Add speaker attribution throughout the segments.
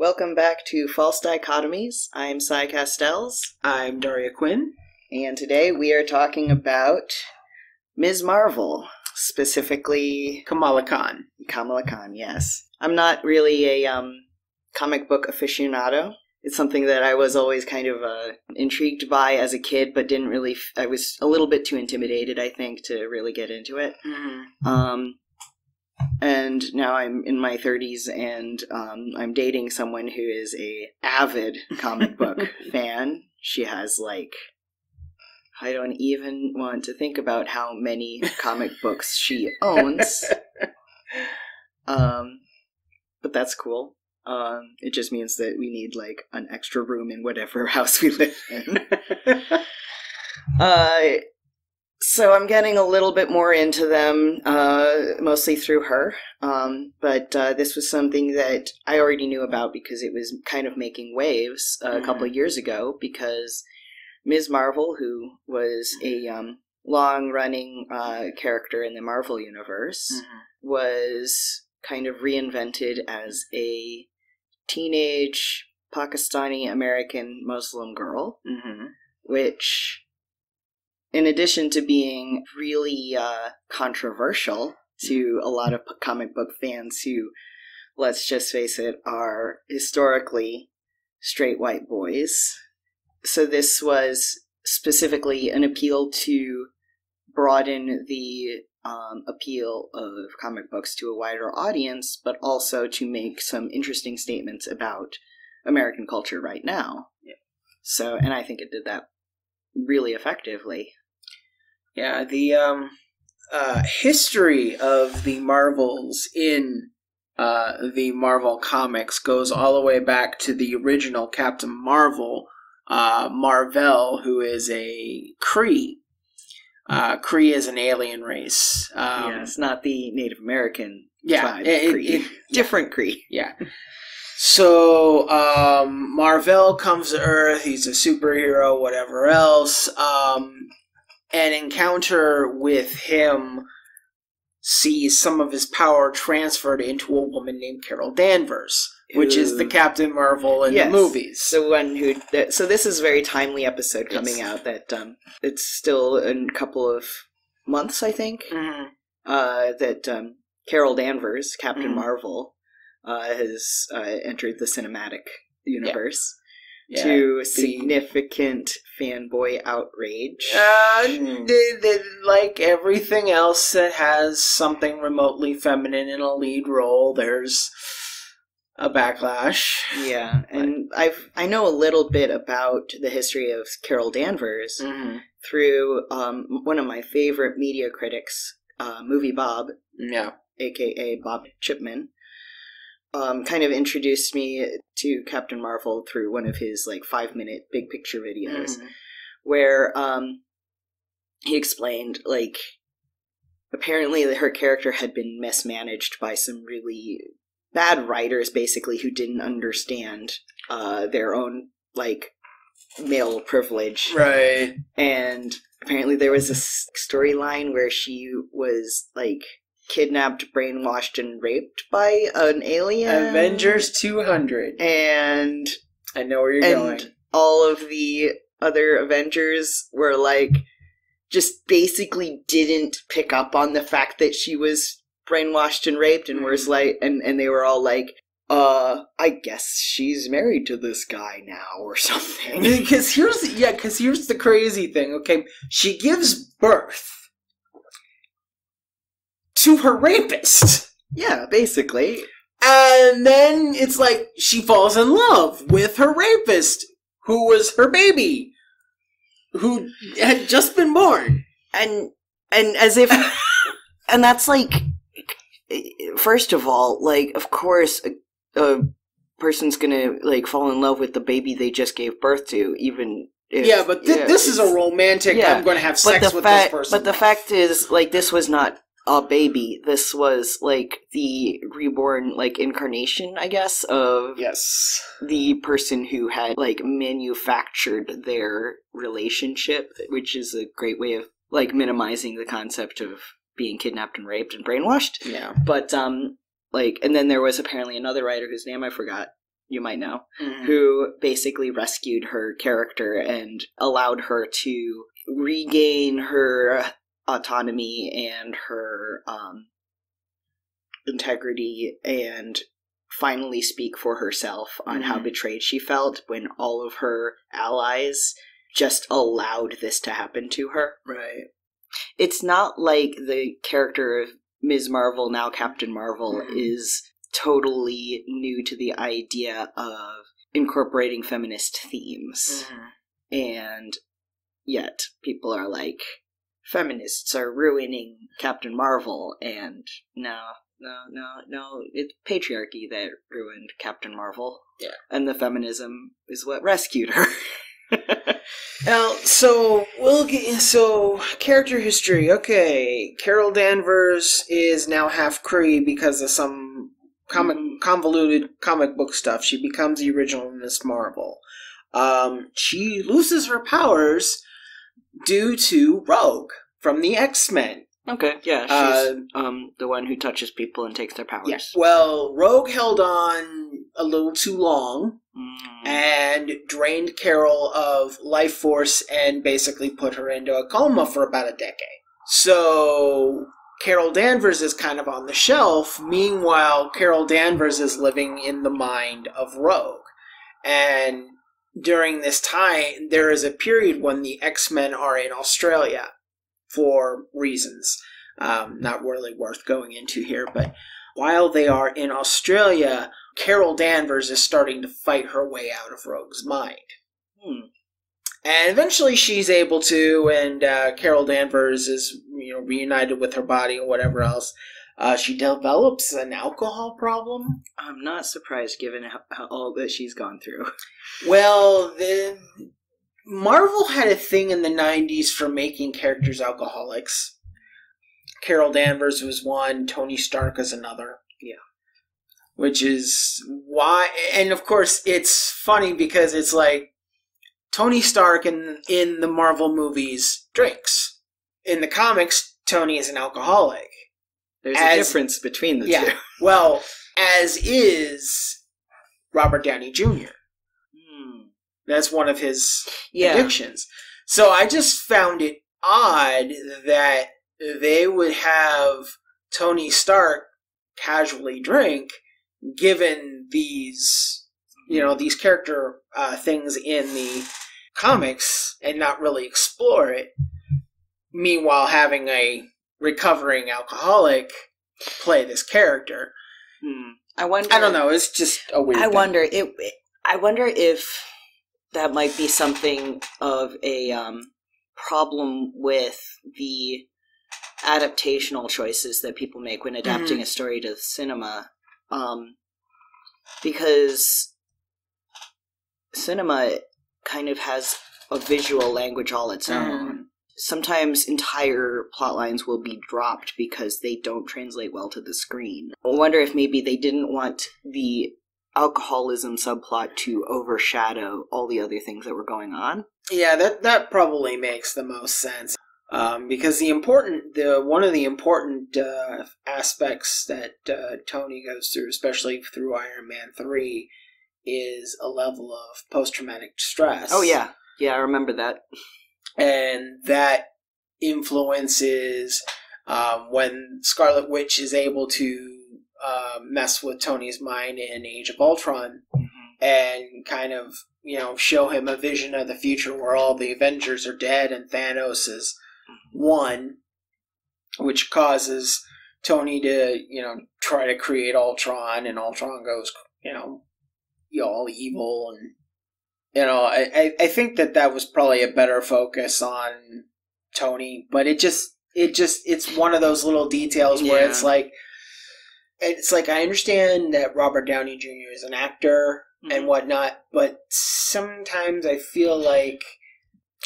Speaker 1: Welcome back to False Dichotomies. I'm Cy Castells.
Speaker 2: I'm Daria Quinn.
Speaker 1: And today we are talking about Ms. Marvel, specifically
Speaker 2: Kamala Khan.
Speaker 1: Kamala Khan, yes. I'm not really a comic book aficionado. It's something that I was always kind of intrigued by as a kid, but didn't really... I was a little bit too intimidated, I think, to really get into it.
Speaker 2: Mm-hmm.
Speaker 1: And now I'm in my 30s, and I'm dating someone who is a avid comic book fan. She has, I don't even want to think about how many comic books she owns. But that's cool. It just means that we need, an extra room in whatever house we live in. So I'm getting a little bit more into them, mostly through her. But this was something that I already knew about because it was kind of making waves a couple of years ago, because Ms. Marvel, who was a long-running character in the Marvel Universe, was kind of reinvented as a teenage Pakistani-American Muslim girl, which... in addition to being really controversial to a lot of comic book fans who, let's just face it, are historically straight white boys. So this was specifically an appeal to broaden the appeal of comic books to a wider audience, but also to make some interesting statements about American culture right now.
Speaker 2: Yeah.
Speaker 1: So, and I think it did that really effectively.
Speaker 2: Yeah, the history of the Marvels in the Marvel comics goes all the way back to the original Captain Marvel, Marvel, who is a Kree. Kree is an alien race.
Speaker 1: Yes, not the Native American
Speaker 2: tribe
Speaker 1: Kree. Different Kree.
Speaker 2: Yeah. So, Marvel comes to Earth, he's a superhero, whatever else. An encounter with him sees some of his power transferred into a woman named Carol Danvers, which is the Captain Marvel in the movies.
Speaker 1: The one who... So this is a very timely episode coming out that it's still in a couple of months, I think, that Carol Danvers, Captain Marvel, has entered the cinematic universe.
Speaker 2: Yeah,
Speaker 1: to significant fanboy outrage.
Speaker 2: Like everything else that has something remotely feminine in a lead role, there's a backlash.
Speaker 1: Yeah, and I know a little bit about the history of Carol Danvers through one of my favorite media critics, Movie Bob, aka Bob Chipman. Kind of introduced me to Captain Marvel through one of his 5-minute big picture videos, where he explained apparently her character had been mismanaged by some really bad writers, basically, who didn't understand their own male privilege,
Speaker 2: right?
Speaker 1: And apparently there was this storyline where she was kidnapped, brainwashed, and raped by an alien.
Speaker 2: Avengers 200.
Speaker 1: And
Speaker 2: I know where you're going.
Speaker 1: All of the other Avengers were just basically didn't pick up on the fact that she was brainwashed and raped, and was and they were all I guess she's married to this guy now or something.
Speaker 2: Because here's the crazy thing, okay? She gives birth to her rapist.
Speaker 1: Yeah, basically.
Speaker 2: And then it's she falls in love with her rapist, who was her baby, who had just been born.
Speaker 1: And as if... and that's first of all, of course, a person's gonna, fall in love with the baby they just gave birth to, even...
Speaker 2: But this is a romantic, I'm going to have sex with this person.
Speaker 1: But the fact is, this was not a baby. This was the reborn incarnation, I guess, of the person who had manufactured their relationship, which is a great way of minimizing the concept of being kidnapped and raped and brainwashed.
Speaker 2: Yeah.
Speaker 1: But and then there was apparently another writer whose name I forgot, you might know, who basically rescued her character and allowed her to regain her autonomy and her integrity and finally speak for herself on how betrayed she felt when all of her allies just allowed this to happen to her.
Speaker 2: Right.
Speaker 1: It's not like the character of Ms. Marvel, now Captain Marvel, is totally new to the idea of incorporating feminist themes. And yet people are like, feminists are ruining Captain Marvel, and no, it's patriarchy that ruined Captain Marvel.
Speaker 2: Yeah. And
Speaker 1: the feminism is what rescued her.
Speaker 2: Now, so character history. Okay, Carol Danvers is now half Kree because of some convoluted comic book stuff. She becomes the original Miss Marvel. She loses her powers due to Rogue from the X-Men.
Speaker 1: Okay, yeah, she's the one who touches people and takes their powers.
Speaker 2: Yeah. Well, Rogue held on a little too long and drained Carol of life force and basically put her into a coma for about a decade. So Carol Danvers is kind of on the shelf. Meanwhile, Carol Danvers is living in the mind of Rogue. And during this time, there is a period when the X-Men are in Australia for reasons not really worth going into here. But while they are in Australia, Carol Danvers is starting to fight her way out of Rogue's mind. And eventually she's able to, and Carol Danvers is reunited with her body or whatever else. She develops an alcohol problem.
Speaker 1: I'm not surprised given how all that she's gone through.
Speaker 2: Well, Marvel had a thing in the 90s for making characters alcoholics. Carol Danvers was one, Tony Stark is another.
Speaker 1: Yeah.
Speaker 2: Which is why, and of course it's funny because it's like Tony Stark in the Marvel movies drinks. In the comics, Tony is an alcoholic.
Speaker 1: There's a difference between the two.
Speaker 2: Well, as is Robert Downey Jr. That's one of his addictions. So I just found it odd that they would have Tony Stark casually drink, given these, these character things in the comics, and not really explore it. Meanwhile, having a recovering alcoholic play this character.
Speaker 1: I don't know. It's just
Speaker 2: a weird thing.
Speaker 1: I wonder if that might be something of a problem with the adaptational choices that people make when adapting a story to cinema. Because cinema kind of has a visual language all its own. Sometimes entire plot lines will be dropped because they don't translate well to the screen. I wonder if maybe they didn't want the alcoholism subplot to overshadow all the other things that were going on.
Speaker 2: Yeah, that probably makes the most sense. Because one of the important aspects that Tony goes through, especially through Iron Man 3, is a level of post-traumatic stress.
Speaker 1: Oh yeah, I remember that.
Speaker 2: And that influences when Scarlet Witch is able to mess with Tony's mind in Age of Ultron and kind of, show him a vision of the future where all the Avengers are dead and Thanos is won, which causes Tony to, try to create Ultron, and Ultron goes, all evil, and I think that was probably a better focus on Tony, but it's one of those little details where it's like I understand that Robert Downey Jr. is an actor and whatnot, but sometimes I feel like,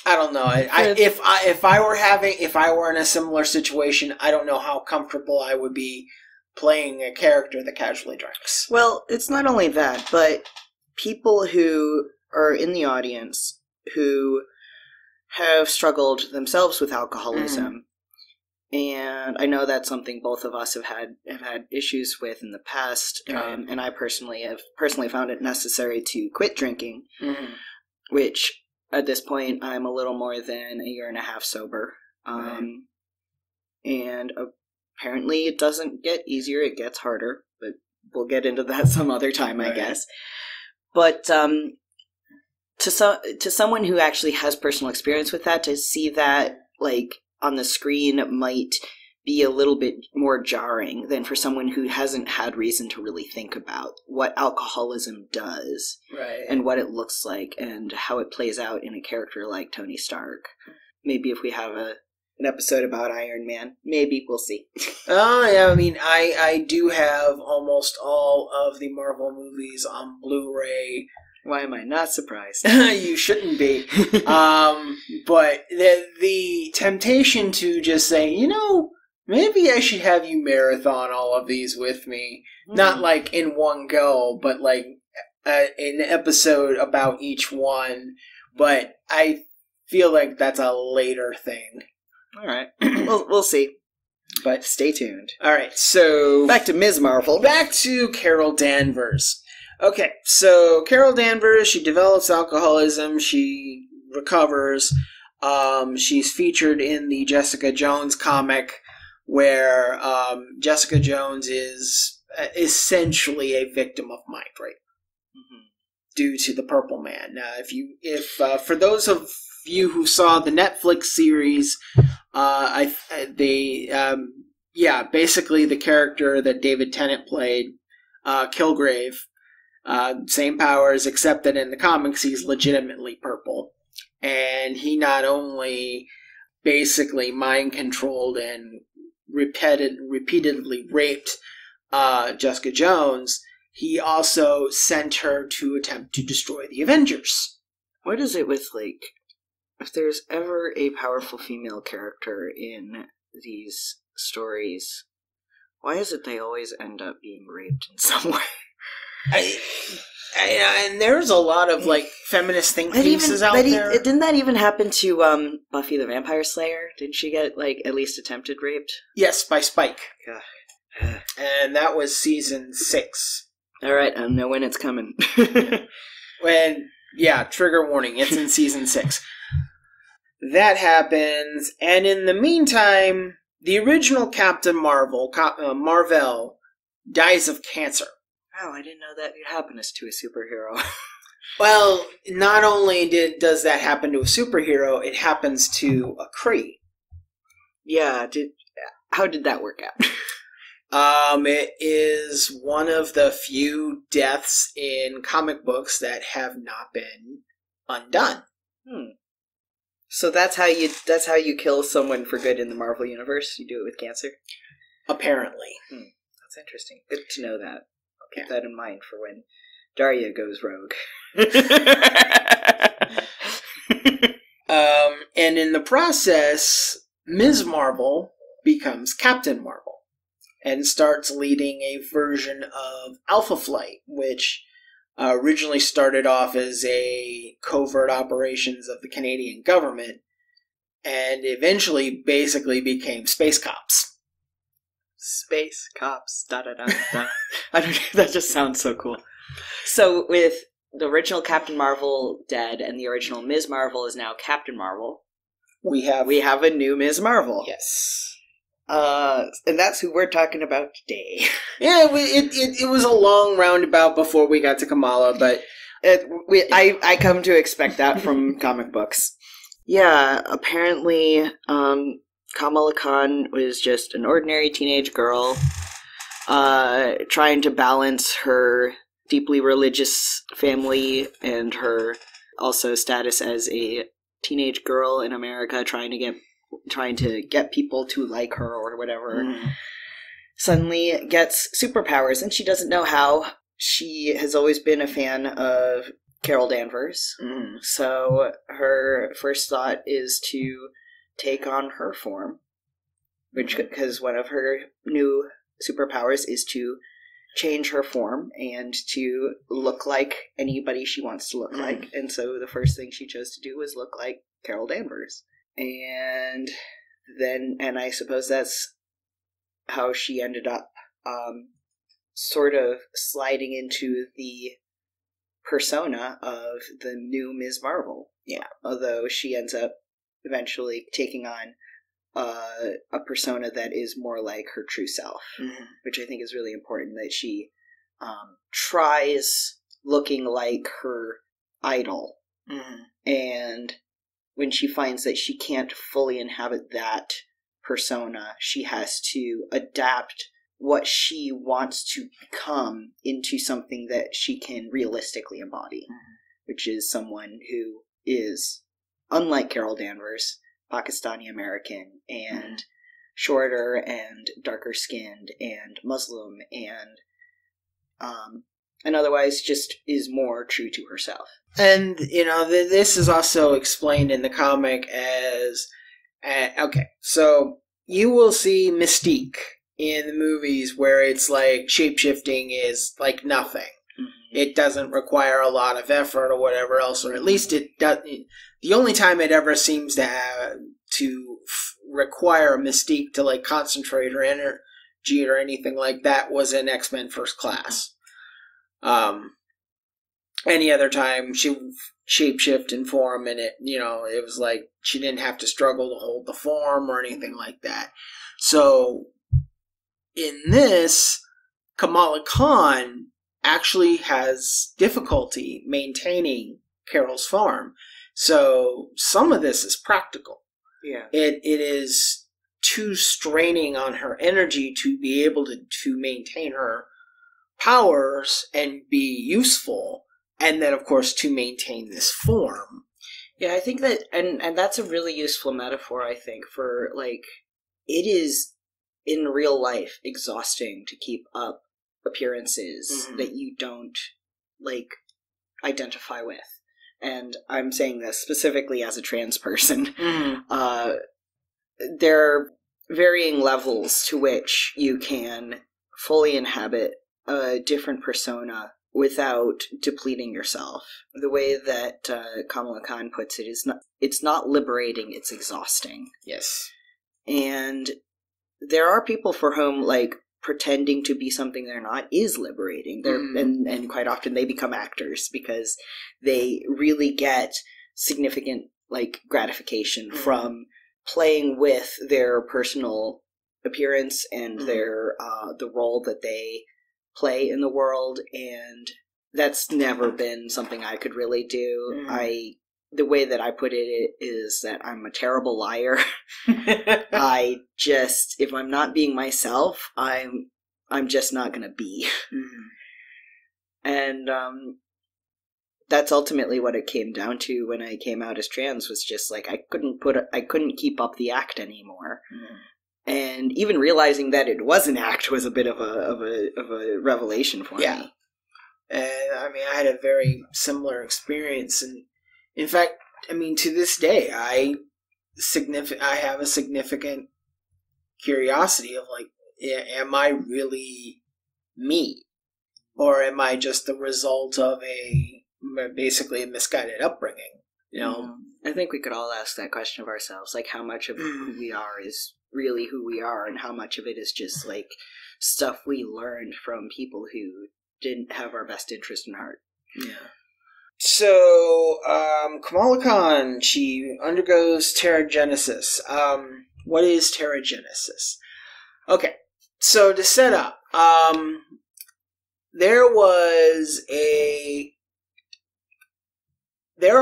Speaker 2: I don't know. If I were in a similar situation, I don't know how comfortable I would be playing a character that casually drinks.
Speaker 1: Well, it's not only that, but people who are in the audience who have struggled themselves with alcoholism And I know that's something both of us have had issues with in the past.
Speaker 2: Right.
Speaker 1: And I personally have found it necessary to quit drinking,
Speaker 2: Mm-hmm.
Speaker 1: which at this point I'm a little more than a year and a half sober.
Speaker 2: Right.
Speaker 1: And apparently it doesn't get easier, it gets harder, but we'll get into that some other time, right. I guess. But to someone who actually has personal experience with that, to see that like on the screen might be a little bit more jarring than for someone who hasn't had reason to really think about what alcoholism does,
Speaker 2: right,
Speaker 1: and what it looks like and how it plays out in a character like Tony Stark. Maybe if we have an episode about Iron Man, maybe we'll see.
Speaker 2: Oh, yeah, I mean, I do have almost all of the Marvel movies on Blu-ray.
Speaker 1: Why am I not surprised?
Speaker 2: You shouldn't be. But the temptation to just say, maybe I should have you marathon all of these with me. Mm-hmm. Not like in one go, but like an episode about each one. But I feel like that's a later thing.
Speaker 1: All right. We'll see. But stay tuned.
Speaker 2: All right, so
Speaker 1: back to Ms. Marvel.
Speaker 2: Back to Carol Danvers. Okay, so Carol Danvers, she develops alcoholism, she recovers. She's featured in the Jessica Jones comic, where Jessica Jones is essentially a victim of mind rape, mm-hmm. due to the Purple Man. If for those of you who saw the Netflix series, basically the character that David Tennant played, Kilgrave. Same powers, except that in the comics he's legitimately purple. And he not only basically mind-controlled and repeatedly raped Jessica Jones, he also sent her to attempt to destroy the Avengers.
Speaker 1: What is it with, like, if there's ever a powerful female character in these stories, why is it they always end up being raped in some way?
Speaker 2: And there's a lot of like feminist think pieces out there.
Speaker 1: Didn't that even happen to Buffy the Vampire Slayer? Didn't she get like at least attempted raped?
Speaker 2: Yes, by Spike. And that was season 6.
Speaker 1: All right, I know when it's coming.
Speaker 2: Trigger warning. It's in season 6. That happens, and in the meantime, the original Captain Marvel, Marvel, dies of cancer.
Speaker 1: Oh, I didn't know that could happen to a superhero.
Speaker 2: Well, not only does that happen to a superhero, it happens to a Kree.
Speaker 1: Yeah, how did that work out?
Speaker 2: It is one of the few deaths in comic books that have not been undone.
Speaker 1: So that's how you kill someone for good in the Marvel universe? You do it with cancer?
Speaker 2: Apparently.
Speaker 1: That's interesting. Good to know that. Keep that in mind for when Daria goes rogue.
Speaker 2: And in the process, Ms. Marvel becomes Captain Marvel and starts leading a version of Alpha Flight, which originally started off as a covert operations of the Canadian government and eventually basically became Space Cops.
Speaker 1: Space Cops, da-da-da-da. That just sounds so cool. So with the original Captain Marvel dead and the original Ms. Marvel is now Captain Marvel, we have a new Ms. Marvel.
Speaker 2: Yes.
Speaker 1: And that's who we're talking about today.
Speaker 2: Yeah, it was a long roundabout before we got to Kamala, but
Speaker 1: I come to expect that from comic books. Yeah, apparently, Kamala Khan was just an ordinary teenage girl trying to balance her deeply religious family and her also status as a teenage girl in America trying to get people to like her or whatever. Suddenly gets superpowers and she doesn't know how. She has always been a fan of Carol Danvers. So her first thought is to take on her form, because one of her new superpowers is to change her form and to look like anybody she wants to look like. And so the first thing she chose to do was look like Carol Danvers. And then, and I suppose that's how she ended up sort of sliding into the persona of the new Ms. Marvel.
Speaker 2: Yeah.
Speaker 1: Although she ends up eventually taking on a persona that is more like her true self, which I think is really important, that she tries looking like her idol. And when she finds that she can't fully inhabit that persona, she has to adapt what she wants to become into something that she can realistically embody, which is someone who is, unlike Carol Danvers, Pakistani-American and shorter and darker skinned and Muslim and otherwise just is more true to herself.
Speaker 2: And, you know, this is also explained in the comic as, okay, so you will see Mystique in the movies where it's like shapeshifting is like nothing. It doesn't require a lot of effort or whatever else, or at least it does. The only time it ever seems to require Mystique to like concentrate her energy or anything like that was in X-Men First Class. Any other time she would shapeshift in form, and it was like she didn't have to struggle to hold the form or anything like that. So in this, Kamala Khan actually has difficulty maintaining Carol's form. So some of this is practical.
Speaker 1: Yeah.
Speaker 2: It is too straining on her energy to be able to maintain her powers and be useful, and then of course to maintain this form.
Speaker 1: Yeah, I think that, and that's a really useful metaphor, I think, for like, it is in real life exhausting to keep up appearances that you don't like identify with. And I'm saying this specifically as a trans person. There are varying levels to which you can fully inhabit a different persona without depleting yourself. The way that Kamala Khan puts it is it's not liberating, it's exhausting.
Speaker 2: Yes.
Speaker 1: And there are people for whom, like, pretending to be something they're not is liberating. And quite often they become actors because they really get significant, like, gratification from playing with their personal appearance and their the role that they play in the world, and that's never been something I could really do. The way that I put it is that I'm a terrible liar. If I'm not being myself, I'm just not gonna be. And that's ultimately what it came down to when I came out as trans, was just like I couldn't keep up the act anymore. And even realizing that it was an act was a bit of a revelation for me.
Speaker 2: And I mean, I had a very similar experience, and in fact, I mean, to this day, I have a significant curiosity of like, am I really me, or am I just the result of basically a misguided upbringing? You know,
Speaker 1: I think we could all ask that question of ourselves, like how much of who we are is really who we are, and how much of it is just like stuff we learned from people who didn't have our best interest in heart.
Speaker 2: Yeah. So, Kamala Khan, she undergoes pterogenesis. What is pterogenesis? Okay, so to set up, there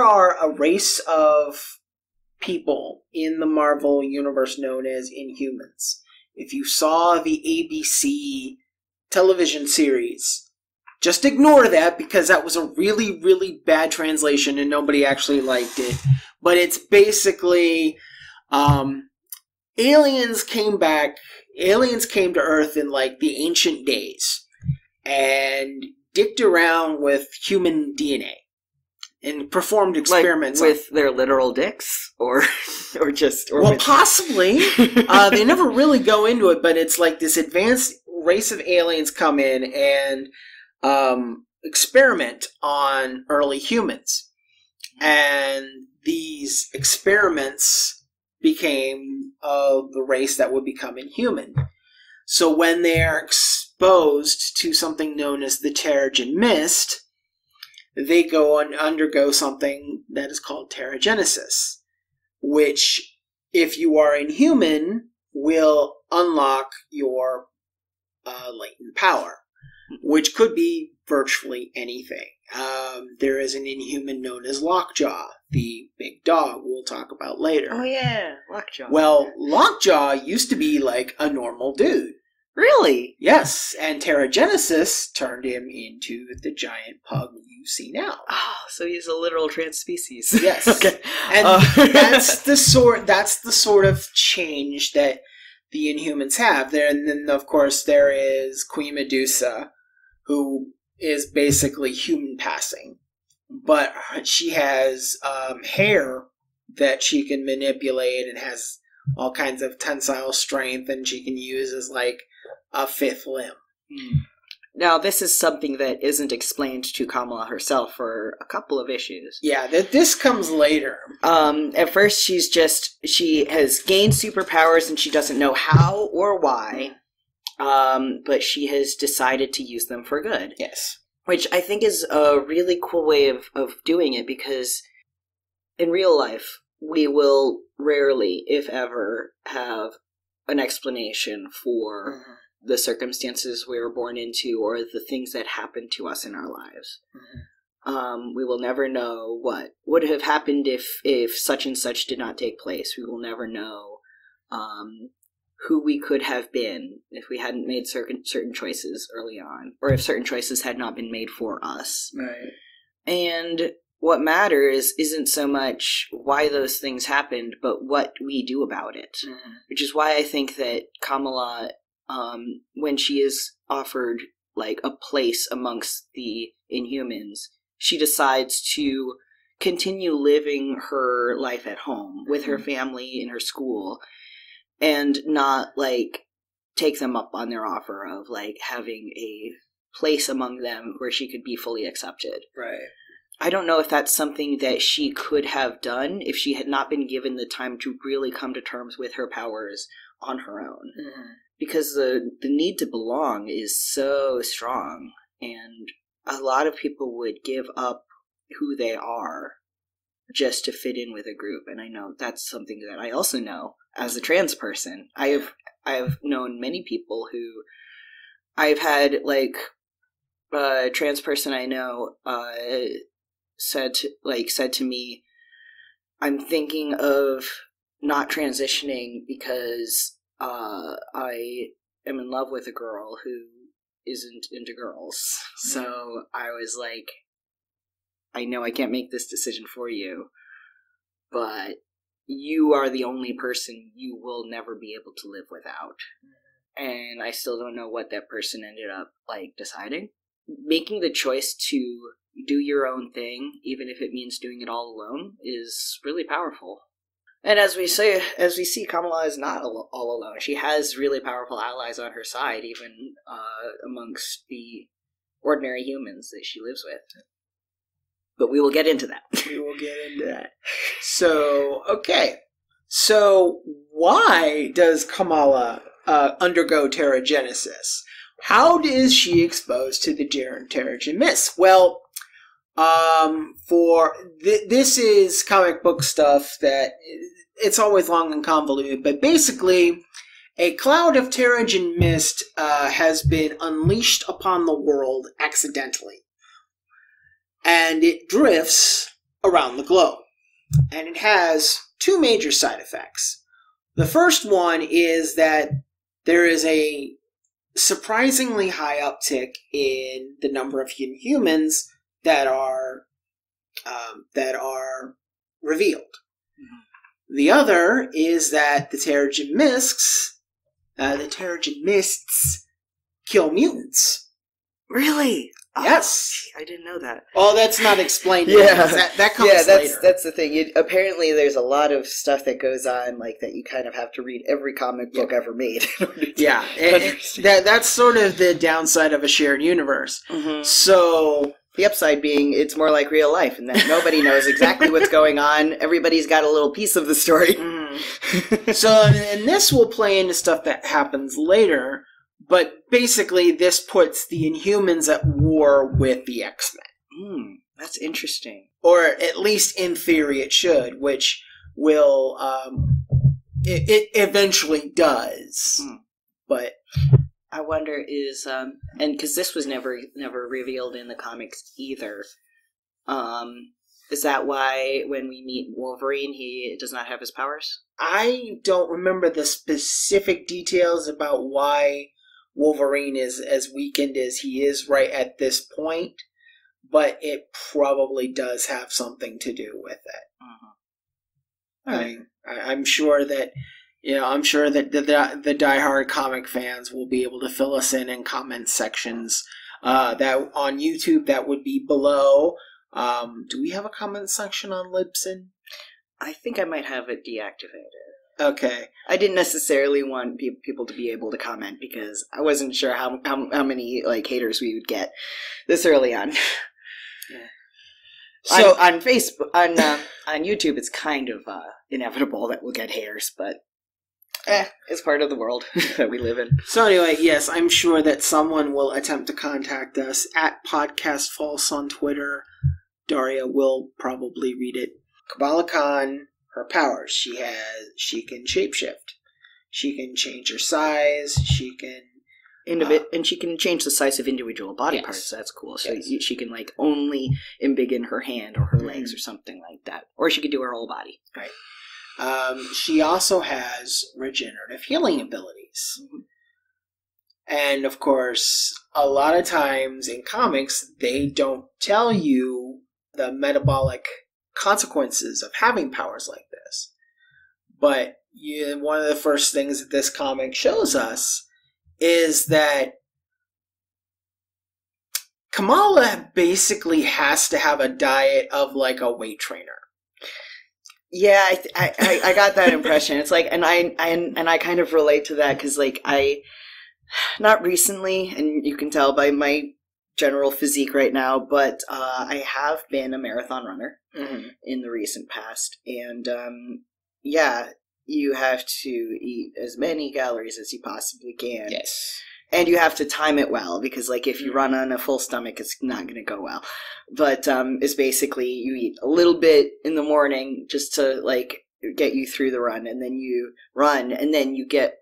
Speaker 2: are a race of people in the Marvel universe known as Inhumans. If you saw the ABC television series, just ignore that because that was a really, really bad translation and nobody actually liked it. But it's basically aliens came to Earth in like the ancient days and dicked around with human DNA and performed experiments
Speaker 1: with their literal dicks, or
Speaker 2: possibly. They never really go into it, but it's like this advanced race of aliens come in and experiment on early humans, and these experiments became the race that would become inhuman. So when they are exposed to something known as the Terrigen Mist, they go and undergo something that is called Terrigenesis, which, if you are inhuman, will unlock your latent power, which could be virtually anything. There is an inhuman known as Lockjaw, the big dog we'll talk about later.
Speaker 1: Oh yeah, Lockjaw.
Speaker 2: Well, Lockjaw used to be like a normal dude.
Speaker 1: Really?
Speaker 2: Yes, and Terrigenesis turned him into the giant pug you see now.
Speaker 1: Oh, so he's a literal trans species.
Speaker 2: Yes.
Speaker 1: Okay.
Speaker 2: And that's the sort of change that the Inhumans have. There, and then of course there is Queen Medusa, who is basically human passing, but she has hair that she can manipulate and has all kinds of tensile strength, and she can use as like a fifth limb.
Speaker 1: Now, this is something that isn't explained to Kamala herself for a couple of issues.
Speaker 2: Yeah, this comes later.
Speaker 1: At first, she has gained superpowers and she doesn't know how or why, but she has decided to use them for good.
Speaker 2: Yes.
Speaker 1: Which I think is a really cool way of doing it, because in real life, we will rarely, if ever, have an explanation for the circumstances we were born into or the things that happened to us in our lives. We will never know what would have happened if such and such did not take place. We will never know who we could have been if we hadn't made certain choices early on, or if certain choices had not been made for us.
Speaker 2: Right.
Speaker 1: And what matters isn't so much why those things happened, but what we do about it. Which is why I think that Kamala, when she is offered like a place amongst the Inhumans, she decides to continue living her life at home with her family in her school, and not like take them up on their offer of like having a place among them where she could be fully accepted.
Speaker 2: Right.
Speaker 1: I don't know if that's something that she could have done if she had not been given the time to really come to terms with her powers on her own. Because the need to belong is so strong, and a lot of people would give up who they are just to fit in with a group. And I know that's something that I also know as a trans person. I have known many people who I've had, like, a trans person I know said to me, I'm thinking of not transitioning because I am in love with a girl who isn't into girls. So I was like, I know I can't make this decision for you, but you are the only person you will never be able to live without. And I still don't know what that person ended up like deciding. Making the choice to do your own thing, even if it means doing it all alone, is really powerful. And as we see, Kamala is not all alone. She has really powerful allies on her side, even amongst the ordinary humans that she lives with. But we will get into that.
Speaker 2: We will get into that. So, okay. So, why does Kamala undergo Terrigenesis? How is she exposed to the Terrigen Mist? Well, this is comic book stuff that it's always long and convoluted, but basically, a cloud of Terrigen Mist has been unleashed upon the world accidentally. And it drifts around the globe. And it has two major side effects. The first one is that there is a surprisingly high uptick in the number of Inhumans that are revealed. The other is that the Terrigen Mists kill mutants.
Speaker 1: Really?
Speaker 2: Yes.
Speaker 1: I didn't know that.
Speaker 2: Oh, that's not explained. Yeah, that comes later.
Speaker 1: That's the thing. Apparently, there's a lot of stuff that goes on, like that. You kind of have to read every comic book ever made.
Speaker 2: Yeah, that's sort of the downside of a shared universe. So
Speaker 1: the upside being, it's more like real life, and that nobody knows exactly what's going on. Everybody's got a little piece of the story.
Speaker 2: So, and this will play into stuff that happens later, but basically this puts the Inhumans at war with the X-Men.
Speaker 1: That's interesting.
Speaker 2: Or at least in theory it should, which will, it eventually does. But
Speaker 1: I wonder is, and because this was never revealed in the comics either, is that why when we meet Wolverine, he does not have his powers?
Speaker 2: I don't remember the specific details about why Wolverine is as weakened as he is right at this point, but it probably does have something to do with it. I'm sure that the diehard comic fans will be able to fill us in comment sections. That on YouTube, that would be below. Do we have a comment section on Libsyn?
Speaker 1: I think I might have it deactivated.
Speaker 2: Okay.
Speaker 1: I didn't necessarily want people to be able to comment because I wasn't sure how many haters we would get this early on.
Speaker 2: Yeah.
Speaker 1: So on Facebook, on YouTube, it's kind of inevitable that we'll get haters, but it's part of the world that we live in.
Speaker 2: So anyway, yes, I'm sure that someone will attempt to contact us at Podcast False on Twitter. Daria will probably read it. Kamala Khan, her powers. She can shapeshift. She can change her size. She can
Speaker 1: and she can change the size of individual body parts. That's cool. So she can only embiggen her hand or her legs or something like that, or she could do her whole body.
Speaker 2: Right. She also has regenerative healing abilities. And of course, a lot of times in comics, they don't tell you the metabolic consequences of having powers like this. But one of the first things that this comic shows us is that Kamala basically has to have a diet of a weight trainer.
Speaker 1: Yeah, I got that impression. It's and I kind of relate to that because I not recently, and you can tell by my general physique right now, but I have been a marathon runner in the recent past, and you have to eat as many calories as you possibly can.
Speaker 2: Yes.
Speaker 1: And you have to time it well, because if you run on a full stomach, it's not going to go well. But it's basically you eat a little bit in the morning just to get you through the run, and then you run, and then you get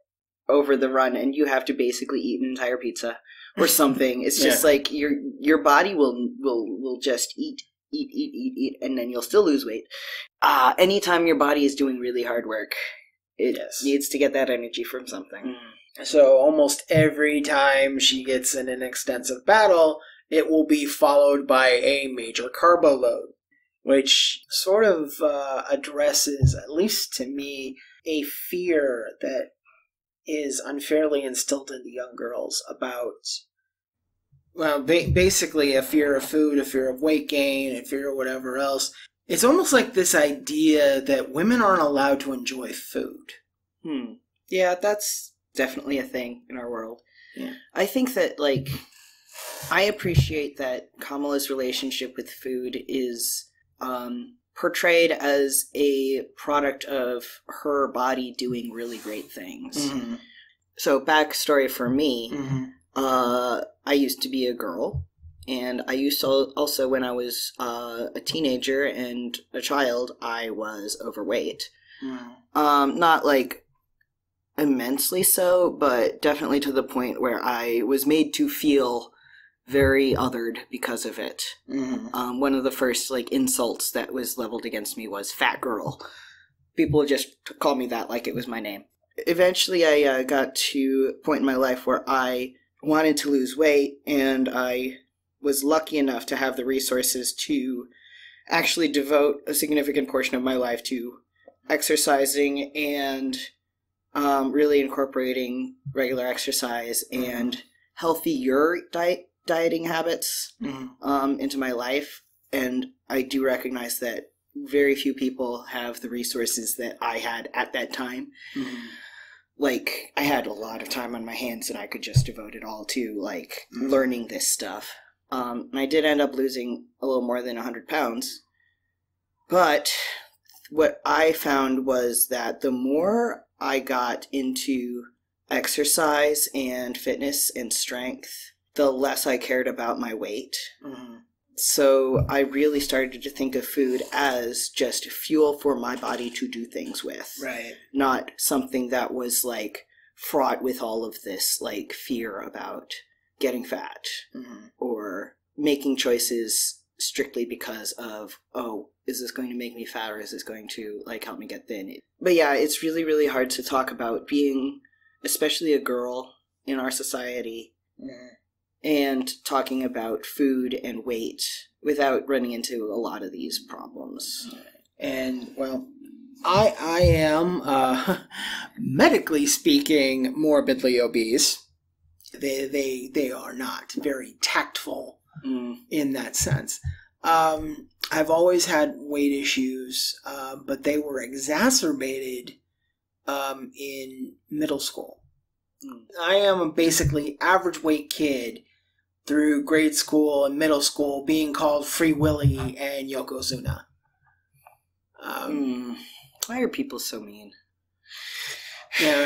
Speaker 1: over the run, and you have to basically eat an entire pizza or something. It's just your body will just eat, and then you'll still lose weight. Anytime your body is doing really hard work, it needs to get that energy from something.
Speaker 2: So almost every time she gets in an extensive battle, it will be followed by a major carbo load, which sort of addresses, at least to me, a fear that is unfairly instilled into young girls about, basically a fear of food, a fear of weight gain, a fear of whatever else. It's almost like this idea that women aren't allowed to enjoy food.
Speaker 1: Yeah, that's definitely a thing in our world.
Speaker 2: Yeah.
Speaker 1: I think that, I appreciate that Kamala's relationship with food is portrayed as a product of her body doing really great things. So, backstory for me, I used to be a girl, and I used to also, when I was a teenager and a child, I was overweight. Not immensely so, but definitely to the point where I was made to feel very othered because of it. One of the first insults that was leveled against me was fat girl. People just called me that like it was my name. Eventually I got to a point in my life where I wanted to lose weight, and I was lucky enough to have the resources to actually devote a significant portion of my life to exercising and really incorporating regular exercise and healthier dieting habits into my life. And I do recognize that very few people have the resources that I had at that time. I had a lot of time on my hands, and I could just devote it all to learning this stuff. And I did end up losing a little more than 100 pounds, but what I found was that the more I got into exercise and fitness and strength, the less I cared about my weight.
Speaker 2: Mm-hmm.
Speaker 1: So I really started to think of food as just fuel for my body to do things with.
Speaker 2: Right.
Speaker 1: Not something that was like fraught with all of this like fear about getting fat or making choices strictly because of, oh, is this going to make me fat or is this going to like help me get thin? But yeah, it's really, really hard to talk about being, especially a girl in our society, and talking about food and weight without running into a lot of these problems.
Speaker 2: And, well, I am, medically speaking, morbidly obese. They are not very tactful in that sense. I've always had weight issues, but they were exacerbated in middle school. I am a basically average weight kid through grade school and middle school, being called Free Willy and Yokozuna.
Speaker 1: Why are people so mean?
Speaker 2: Yeah,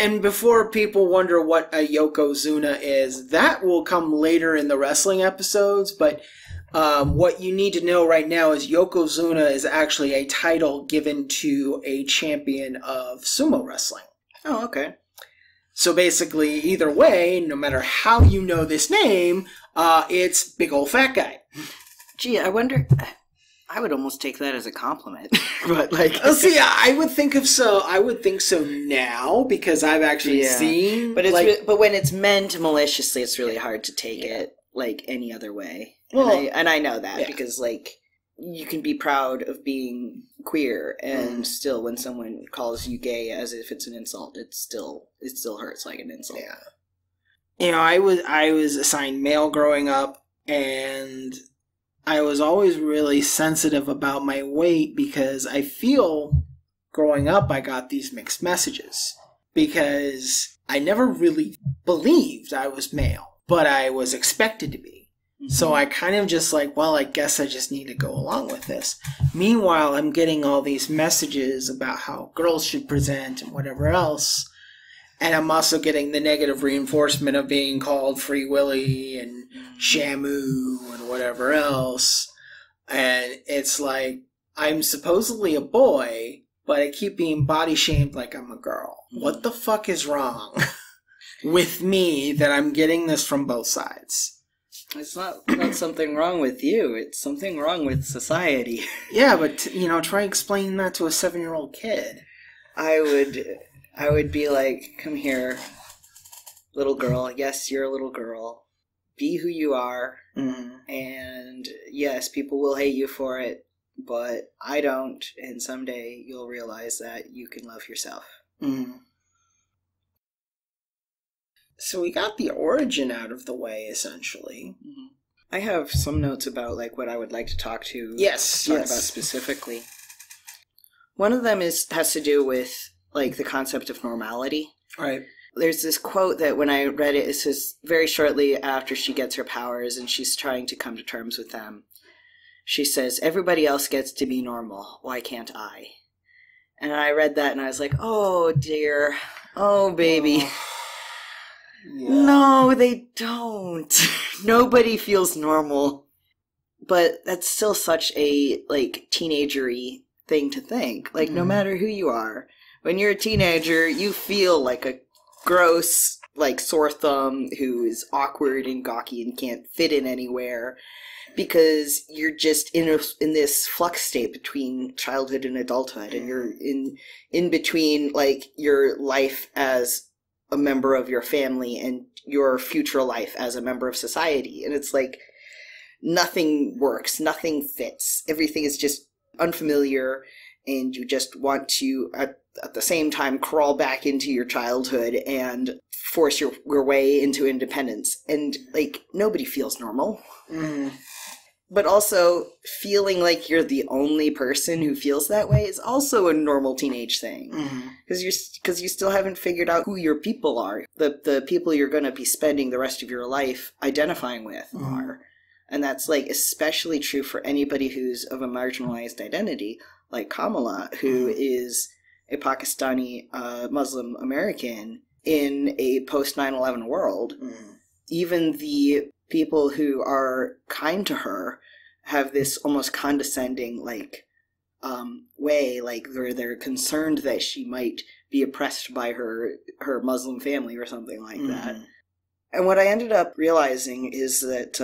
Speaker 2: and before people wonder what a Yokozuna is, that will come later in the wrestling episodes, but what you need to know right now is Yokozuna is actually a title given to a champion of sumo wrestling.
Speaker 1: Oh, okay.
Speaker 2: So basically, either way, no matter how you know this name, it's big old fat guy.
Speaker 1: Gee, I wonder... I would almost take that as a compliment. But like...
Speaker 2: See, I would think so now, because I've actually seen...
Speaker 1: But it's but when it's meant maliciously, it's really hard to take it like any other way. Well, and I know that because like you can be proud of being queer and still when someone calls you gay as if it's an insult, it still hurts like an insult.
Speaker 2: Yeah. You know, I was assigned male growing up, and I was always really sensitive about my weight because I feel growing up I got these mixed messages because I never really believed I was male, but I was expected to be. So I kind of just like, well, I guess I just need to go along with this. Meanwhile, I'm getting all these messages about how girls should present and whatever else. And I'm also getting the negative reinforcement of being called Free Willy and Shamu and whatever else. And it's like, I'm supposedly a boy, but I keep being body shamed like I'm a girl. What the fuck is wrong with me that I'm getting this from both sides?
Speaker 1: It's not something wrong with you. It's something wrong with society.
Speaker 2: Yeah, but, try explaining that to a 7-year-old kid.
Speaker 1: I would be like, come here, little girl. Yes, you're a little girl. Be who you are. And yes, people will hate you for it, but I don't. And someday you'll realize that you can love yourself.
Speaker 2: So we got the origin out of the way, essentially.
Speaker 1: I have some notes about like what I would like to talk about specifically. One of them has to do with like the concept of normality.
Speaker 2: Right.
Speaker 1: There's this quote that when I read it, it says very shortly after she gets her powers and she's trying to come to terms with them. She says, "Everybody else gets to be normal. Why can't I?" And I read that and I was like, oh dear. Oh baby. Yeah. No, they don't. Nobody feels normal. But that's still such a, like, teenagery thing to think. Like, no matter who you are, when you're a teenager, you feel like a gross, like, sore thumb who is awkward and gawky and can't fit in anywhere because you're just in this flux state between childhood and adulthood, and you're in between, like, your life as a member of your family and your future life as a member of society. And it's like nothing works, nothing fits. Everything is just unfamiliar, and you just want to at the same time crawl back into your childhood and force your way into independence. And like nobody feels normal. But also feeling like you're the only person who feels that way is also a normal teenage thing. Because you still haven't figured out who your people are. The people you're going to be spending the rest of your life identifying with are. And that's like especially true for anybody who's of a marginalized identity, like Kamala, who is a Pakistani Muslim American in a post 9/11 world. Even the people who are kind to her have this almost condescending way, like they're concerned that she might be oppressed by her Muslim family or something like that. And what I ended up realizing is that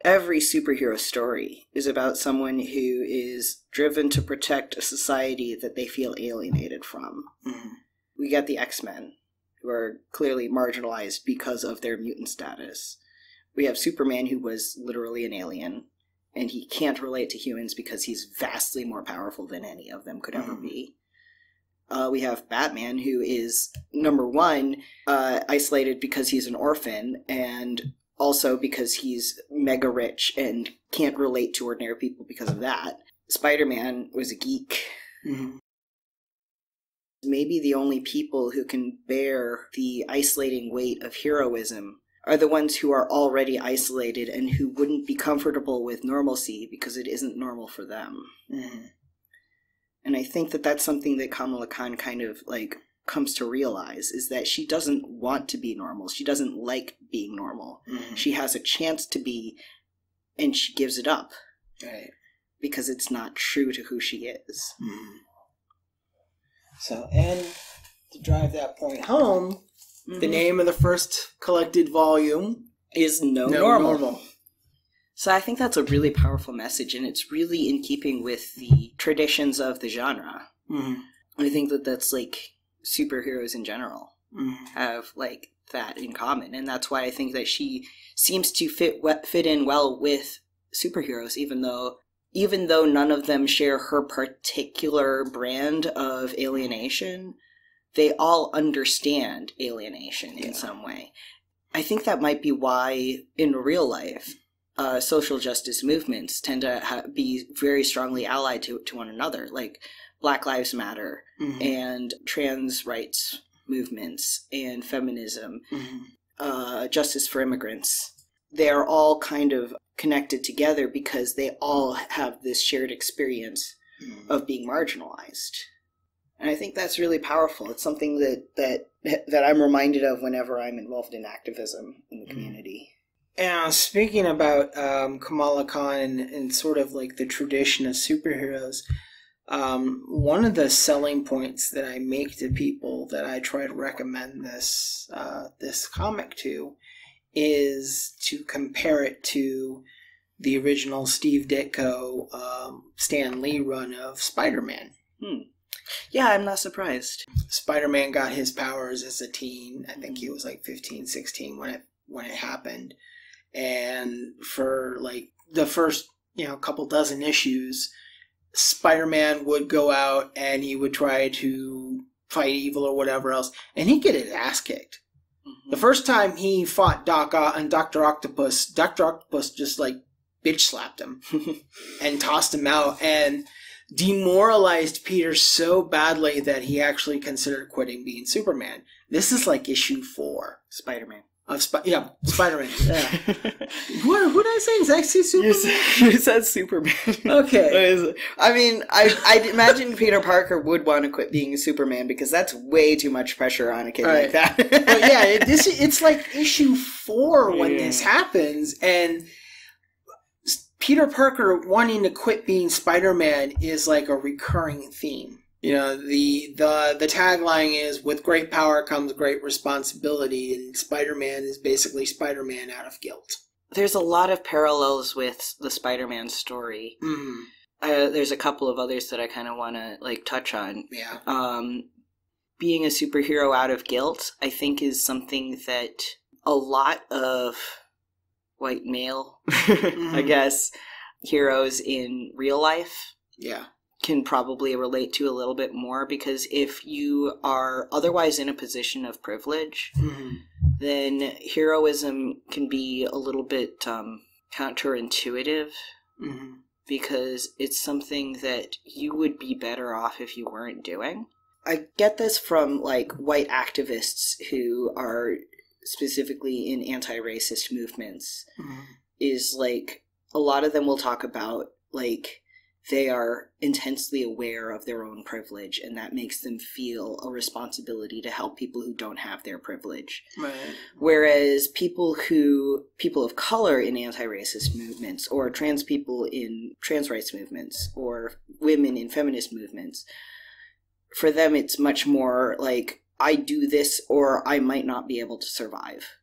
Speaker 1: every superhero story is about someone who is driven to protect a society that they feel alienated from. We get the X-Men, who are clearly marginalized because of their mutant status. We have Superman, who was literally an alien, and he can't relate to humans because he's vastly more powerful than any of them could ever be. We have Batman, who is, number one, isolated because he's an orphan, and also because he's mega rich and can't relate to ordinary people because of that. Spider-Man was a geek. Maybe the only people who can bear the isolating weight of heroism are the ones who are already isolated and who wouldn't be comfortable with normalcy because it isn't normal for them. And I think that that's something that Kamala Khan kind of comes to realize, is that she doesn't want to be normal. She doesn't like being normal. She has a chance to be, and she gives it up. Because it's not true to who she is.
Speaker 2: So, and to drive that point home, the name of the first collected volume
Speaker 1: is No Normal. So I think that's a really powerful message, and it's really in keeping with the traditions of the genre. I think that that's superheroes in general have that in common, and that's why I think that she seems to fit in well with superheroes, even though none of them share her particular brand of alienation. They all understand alienation in some way. I think that might be why, in real life, social justice movements tend to be very strongly allied to one another, like Black Lives Matter and trans rights movements and feminism, justice for immigrants. They are all kind of connected together because they all have this shared experience of being marginalized. And I think that's really powerful. It's something that I'm reminded of whenever I'm involved in activism in the community.
Speaker 2: And speaking about Kamala Khan and sort of the tradition of superheroes, one of the selling points that I make to people that I try to recommend this comic to is to compare it to the original Steve Ditko, Stan Lee run of Spider-Man.
Speaker 1: Yeah, I'm not surprised.
Speaker 2: Spider-Man got his powers as a teen. I think he was 15, 16 when it happened. And for the first, couple dozen issues, Spider-Man would go out and he would try to fight evil or whatever else, and he'd get his ass kicked. The first time he fought Doc and Dr. Octopus just bitch slapped him and tossed him out and demoralized Peter so badly that he actually considered quitting being Superman. This is issue 4.
Speaker 1: Spider-Man.
Speaker 2: Spider-Man. Yeah. What did I say? Did I say Superman?
Speaker 1: You said Superman.
Speaker 2: Okay.
Speaker 1: I mean, I imagine Peter Parker would want to quit being Superman because that's way too much pressure on a kid like that.
Speaker 2: But yeah, it's issue 4 when this happens, and Peter Parker wanting to quit being Spider-Man is a recurring theme. The tagline is, with great power comes great responsibility, and Spider-Man is basically Spider-Man out of guilt.
Speaker 1: There's a lot of parallels with the Spider-Man story. There's a couple of others that I kind of want to touch on.
Speaker 2: Yeah.
Speaker 1: Being a superhero out of guilt, I think, is something that a lot of white male, I guess, heroes in real life can probably relate to a little bit more, because if you are otherwise in a position of privilege, then heroism can be a little bit counterintuitive, because it's something that you would be better off if you weren't doing. I get this from white activists who are specifically in anti-racist movements, is a lot of them will talk about they are intensely aware of their own privilege, and that makes them feel a responsibility to help people who don't have their privilege.
Speaker 2: Right.
Speaker 1: Whereas people of color in anti-racist movements, or trans people in trans rights movements, or women in feminist movements, for them it's much more like, I do this or I might not be able to survive,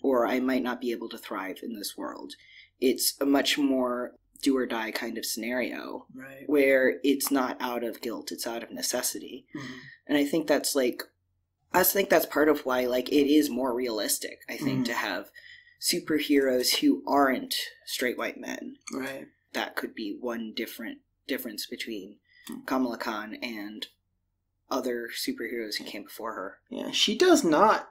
Speaker 1: or I might not be able to thrive in this world. It's a much more do or die kind of scenario,
Speaker 2: right,
Speaker 1: where it's not out of guilt, it's out of necessity. And I think that's part of why, like, it is more realistic, I think, to have superheroes who aren't straight white men.
Speaker 2: Right.
Speaker 1: That could be one difference between Kamala Khan and other superheroes who came before her.
Speaker 2: Yeah, she does not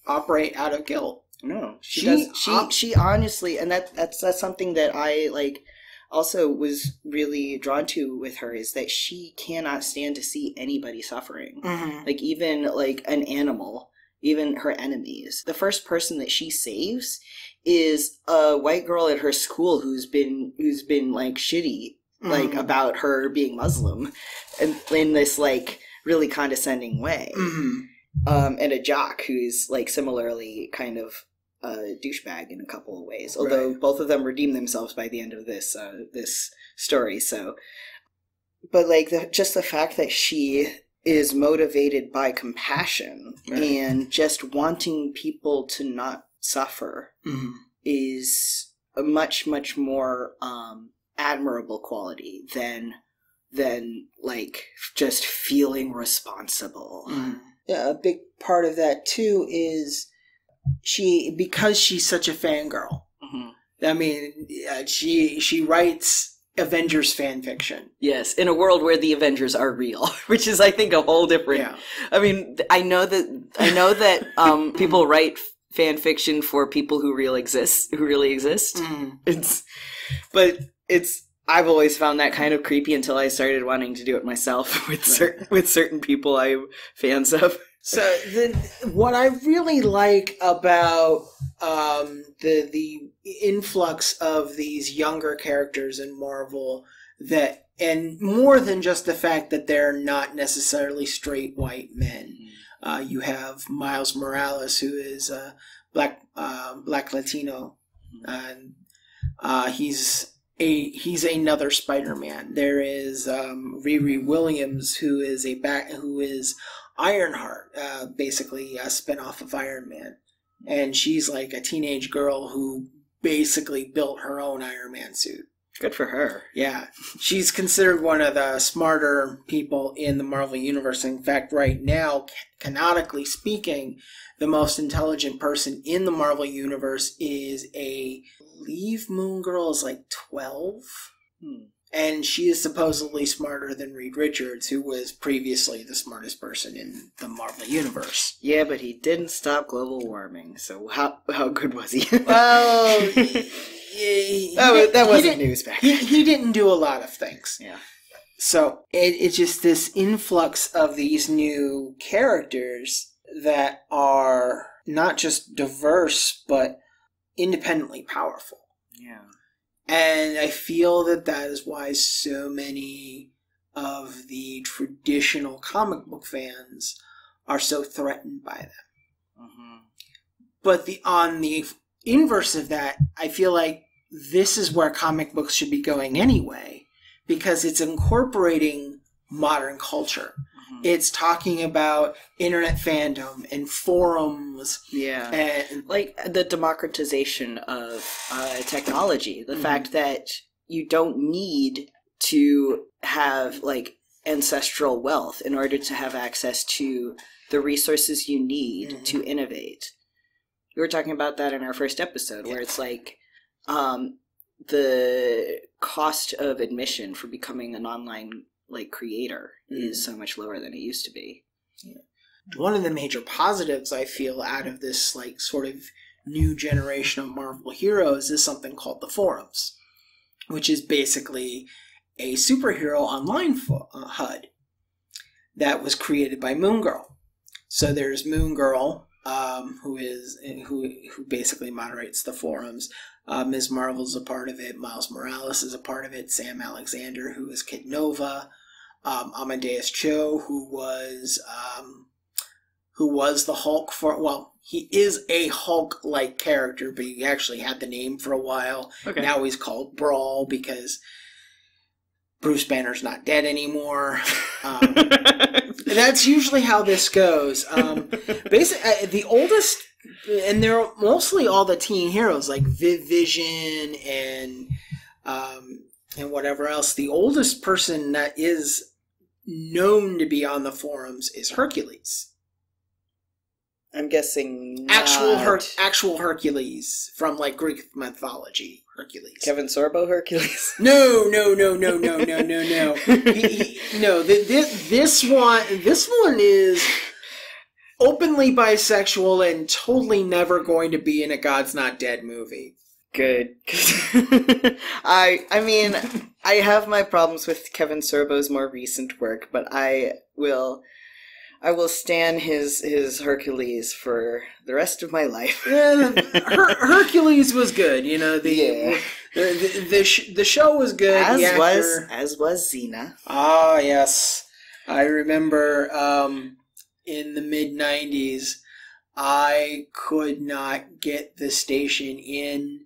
Speaker 2: operate out of guilt.
Speaker 1: No, she honestly, and that's something that I like also was really drawn to with her, is that she cannot stand to see anybody suffering. Like, even like an animal, even her enemies. The first person that she saves is a white girl at her school who's been like shitty, like, about her being Muslim, and in this like really condescending way. And a jock who's like similarly kind of a douchebag in a couple of ways, although both of them redeem themselves by the end of this story. So, but like just the fact that she is motivated by compassion and just wanting people to not suffer is a much more admirable quality than like just feeling responsible.
Speaker 2: Yeah, a big part of that too is because she's such a fangirl. I mean, she writes Avengers fan fiction.
Speaker 1: Yes, in a world where the Avengers are real, which is, I think, a whole different. Yeah. I mean, I know that people write fan fiction for people who really exist. I've always found that kind of creepy until I started wanting to do it myself with certain people I'm fans of.
Speaker 2: So what I really like about the influx of these younger characters in Marvel, and more than just the fact that they're not necessarily straight white men. You have Miles Morales, who is black Latino, and he's another Spider-Man. There is Riri Williams, who is Ironheart, basically a spinoff of Iron Man. And she's like a teenage girl who basically built her own Iron Man suit.
Speaker 1: Good for her.
Speaker 2: Yeah. She's considered one of the smarter people in the Marvel Universe. In fact, right now, canonically speaking, the most intelligent person in the Marvel Universe is I believe Moon Girl is like 12. And she is supposedly smarter than Reed Richards, who was previously the smartest person in the Marvel Universe.
Speaker 1: Yeah, but he didn't stop global warming, so how good was he?
Speaker 2: Well,
Speaker 1: that wasn't news back then.
Speaker 2: He didn't do a lot of things.
Speaker 1: Yeah.
Speaker 2: So it's just this influx of these new characters that are not just diverse, but independently powerful.
Speaker 1: Yeah.
Speaker 2: And I feel that is why so many of the traditional comic book fans are so threatened by them. But on the inverse of that, I feel like this is where comic books should be going anyway, because it's incorporating modern culture. It's talking about internet fandom and forums.
Speaker 1: Yeah.
Speaker 2: And
Speaker 1: like the democratization of technology. The fact that you don't need to have like ancestral wealth in order to have access to the resources you need to innovate. We were talking about that in our first episode, where it's like the cost of admission for becoming an online like creator is so much lower than it used to be.
Speaker 2: Yeah. One of the major positives I feel out of this like sort of new generation of Marvel heroes is something called the forums, which is basically a superhero online HUD that was created by Moon Girl. So there's Moon Girl, who basically moderates the forums. Ms. Marvel's a part of it. Miles Morales is a part of it. Sam Alexander, who is Kid Nova. Amadeus Cho, who was the Hulk he is a Hulk-like character, but he actually had the name for a while. Okay. Now he's called Brawl because Bruce Banner's not dead anymore. That's usually how this goes. Basically, the oldest, and they're mostly all the teen heroes, like Vision and whatever else. The oldest person that is known to be on the forums is Hercules.
Speaker 1: I'm guessing
Speaker 2: actual Hercules from like Greek mythology. Hercules.
Speaker 1: Kevin Sorbo Hercules.
Speaker 2: No. This one is openly bisexual and totally never going to be in a God's Not Dead movie.
Speaker 1: Good. I mean, I have my problems with Kevin Sorbo's more recent work, but I will stan his Hercules for the rest of my life.
Speaker 2: Yeah, Hercules was good, you know. The show was good.
Speaker 1: As was Xena.
Speaker 2: Ah, yes, I remember. In the mid-90s, I could not get the station in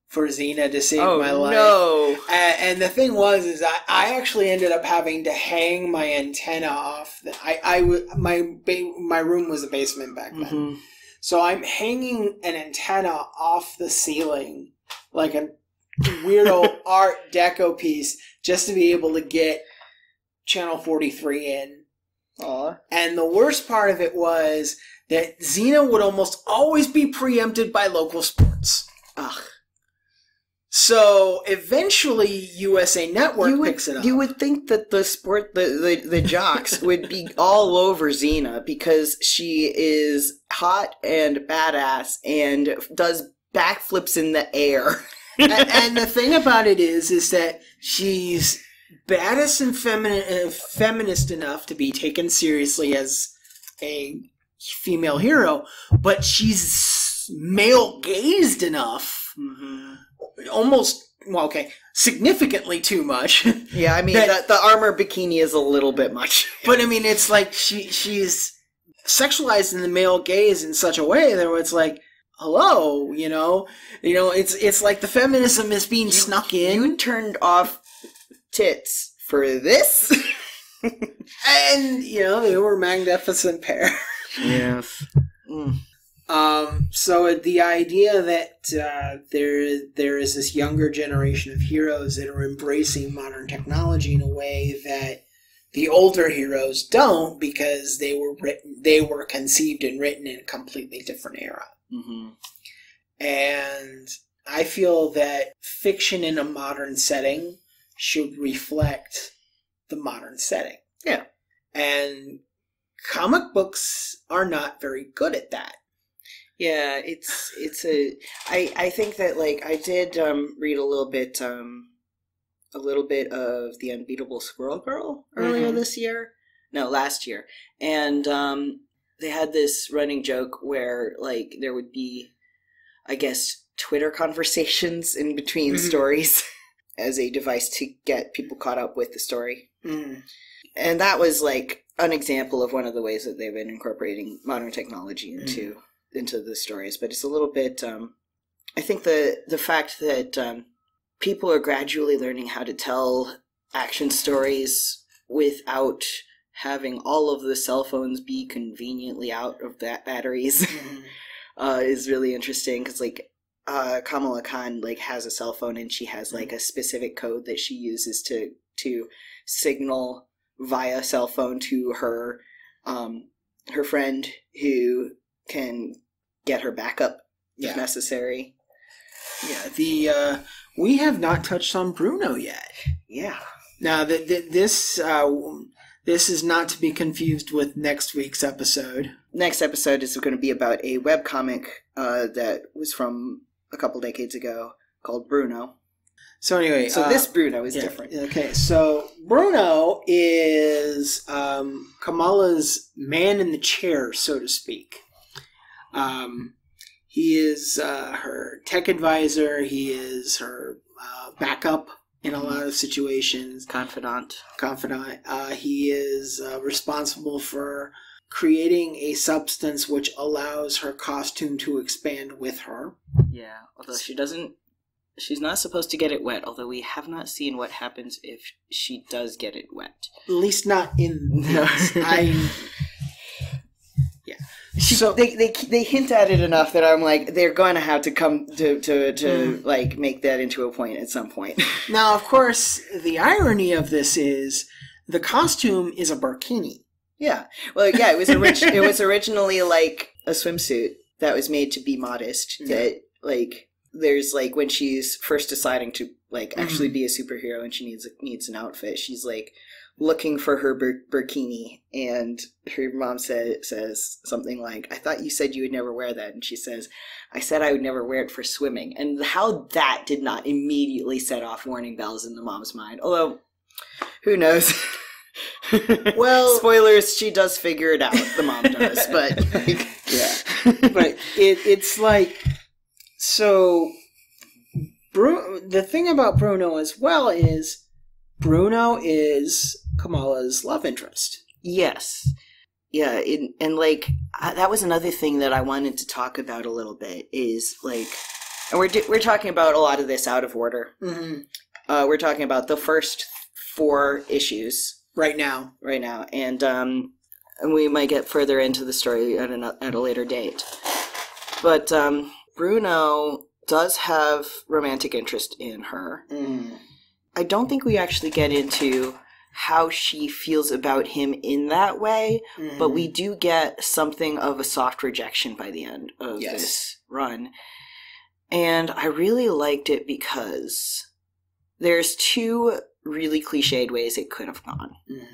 Speaker 2: for Xena to save my life.
Speaker 1: No.
Speaker 2: And the thing was, I actually ended up having to hang my antenna off. My room was a basement back then. Mm-hmm. So I'm hanging an antenna off the ceiling like a weirdo Art Deco piece just to be able to get Channel 43 in.
Speaker 1: Aww.
Speaker 2: And the worst part of it was that Xena would almost always be preempted by local sports.
Speaker 1: Ugh.
Speaker 2: So eventually USA Network picks it up.
Speaker 1: You would think that the jocks would be all over Xena because she is hot and badass and does backflips in the air.
Speaker 2: And the thing about it is that she's badass and feminist enough to be taken seriously as a female hero, but she's male-gazed enough. Mm-hmm. Significantly too much.
Speaker 1: Yeah, I mean, the armor bikini is a little bit much.
Speaker 2: But, I mean, it's like she's sexualized in the male gaze in such a way that it's like, hello, you know, it's like the feminism is being snuck in.
Speaker 1: You turned off tits for this?
Speaker 2: And, they were magnificent pair.
Speaker 1: Yes. Mm.
Speaker 2: So the idea that there is this younger generation of heroes that are embracing modern technology in a way that the older heroes don't, because they were conceived and written in a completely different era. Mm-hmm. And I feel that fiction in a modern setting should reflect the modern setting.
Speaker 1: Yeah.
Speaker 2: And comic books are not very good at that.
Speaker 1: Yeah, I think that, like, I did read a little bit of The Unbeatable Squirrel Girl earlier this year. No, last year. And they had this running joke where, like, there would be, I guess, Twitter conversations in between stories as a device to get people caught up with the story. Mm. And that was, like, an example of one of the ways that they've been incorporating modern technology into the stories. But it's a little bit, I think the fact that people are gradually learning how to tell action stories without having all of the cell phones be conveniently out of batteries is really interesting, because, like, Kamala Khan, like, has a cell phone, and she has, like, a specific code that she uses to signal via cell phone to her friend, who can get her back up if necessary.
Speaker 2: Yeah, we have not touched on Bruno yet.
Speaker 1: Yeah.
Speaker 2: Now, this is not to be confused with next week's episode.
Speaker 1: Next episode is going to be about a webcomic that was from a couple decades ago called Bruno.
Speaker 2: So anyway...
Speaker 1: this Bruno is different.
Speaker 2: Okay, so Bruno is Kamala's man in the chair, so to speak. He is her tech advisor. He is her backup in a lot of situations.
Speaker 1: Confidant.
Speaker 2: He is responsible for creating a substance which allows her costume to expand with her.
Speaker 1: Yeah, although she's not supposed to get it wet, although we have not seen what happens if she does get it wet.
Speaker 2: At least not in this.
Speaker 1: So they hint at it enough that I'm like, they're going to have to come to like make that into a point at some point.
Speaker 2: Now, of course, the irony of this is the costume is a burkini.
Speaker 1: Yeah. Well, yeah, it was originally like a swimsuit that was made to be modest. Mm-hmm. That like there's like when she's first deciding to like actually be a superhero and she needs an outfit, she's like looking for her burkini, and her mom says something like, "I thought you said you would never wear that," and she says, "I said I would never wear it for swimming." And how that did not immediately set off warning bells in the mom's mind. Although, who knows? Well, spoilers, she does figure it out. The mom does, but like,
Speaker 2: yeah. But it's like, so the thing about Bruno as well is Bruno is Kamala's love interest.
Speaker 1: Yes. Yeah, and like that was another thing that I wanted to talk about a little bit is like, and we're talking about a lot of this out of order. Mm-hmm. We're talking about the first 4 issues
Speaker 2: right now,
Speaker 1: and we might get further into the story at a later date. But Bruno does have romantic interest in her. Mm. I don't think we actually get into how she feels about him in that way, but we do get something of a soft rejection by the end of this run. And I really liked it because there's 2 really cliched ways it could have gone. Mm-hmm.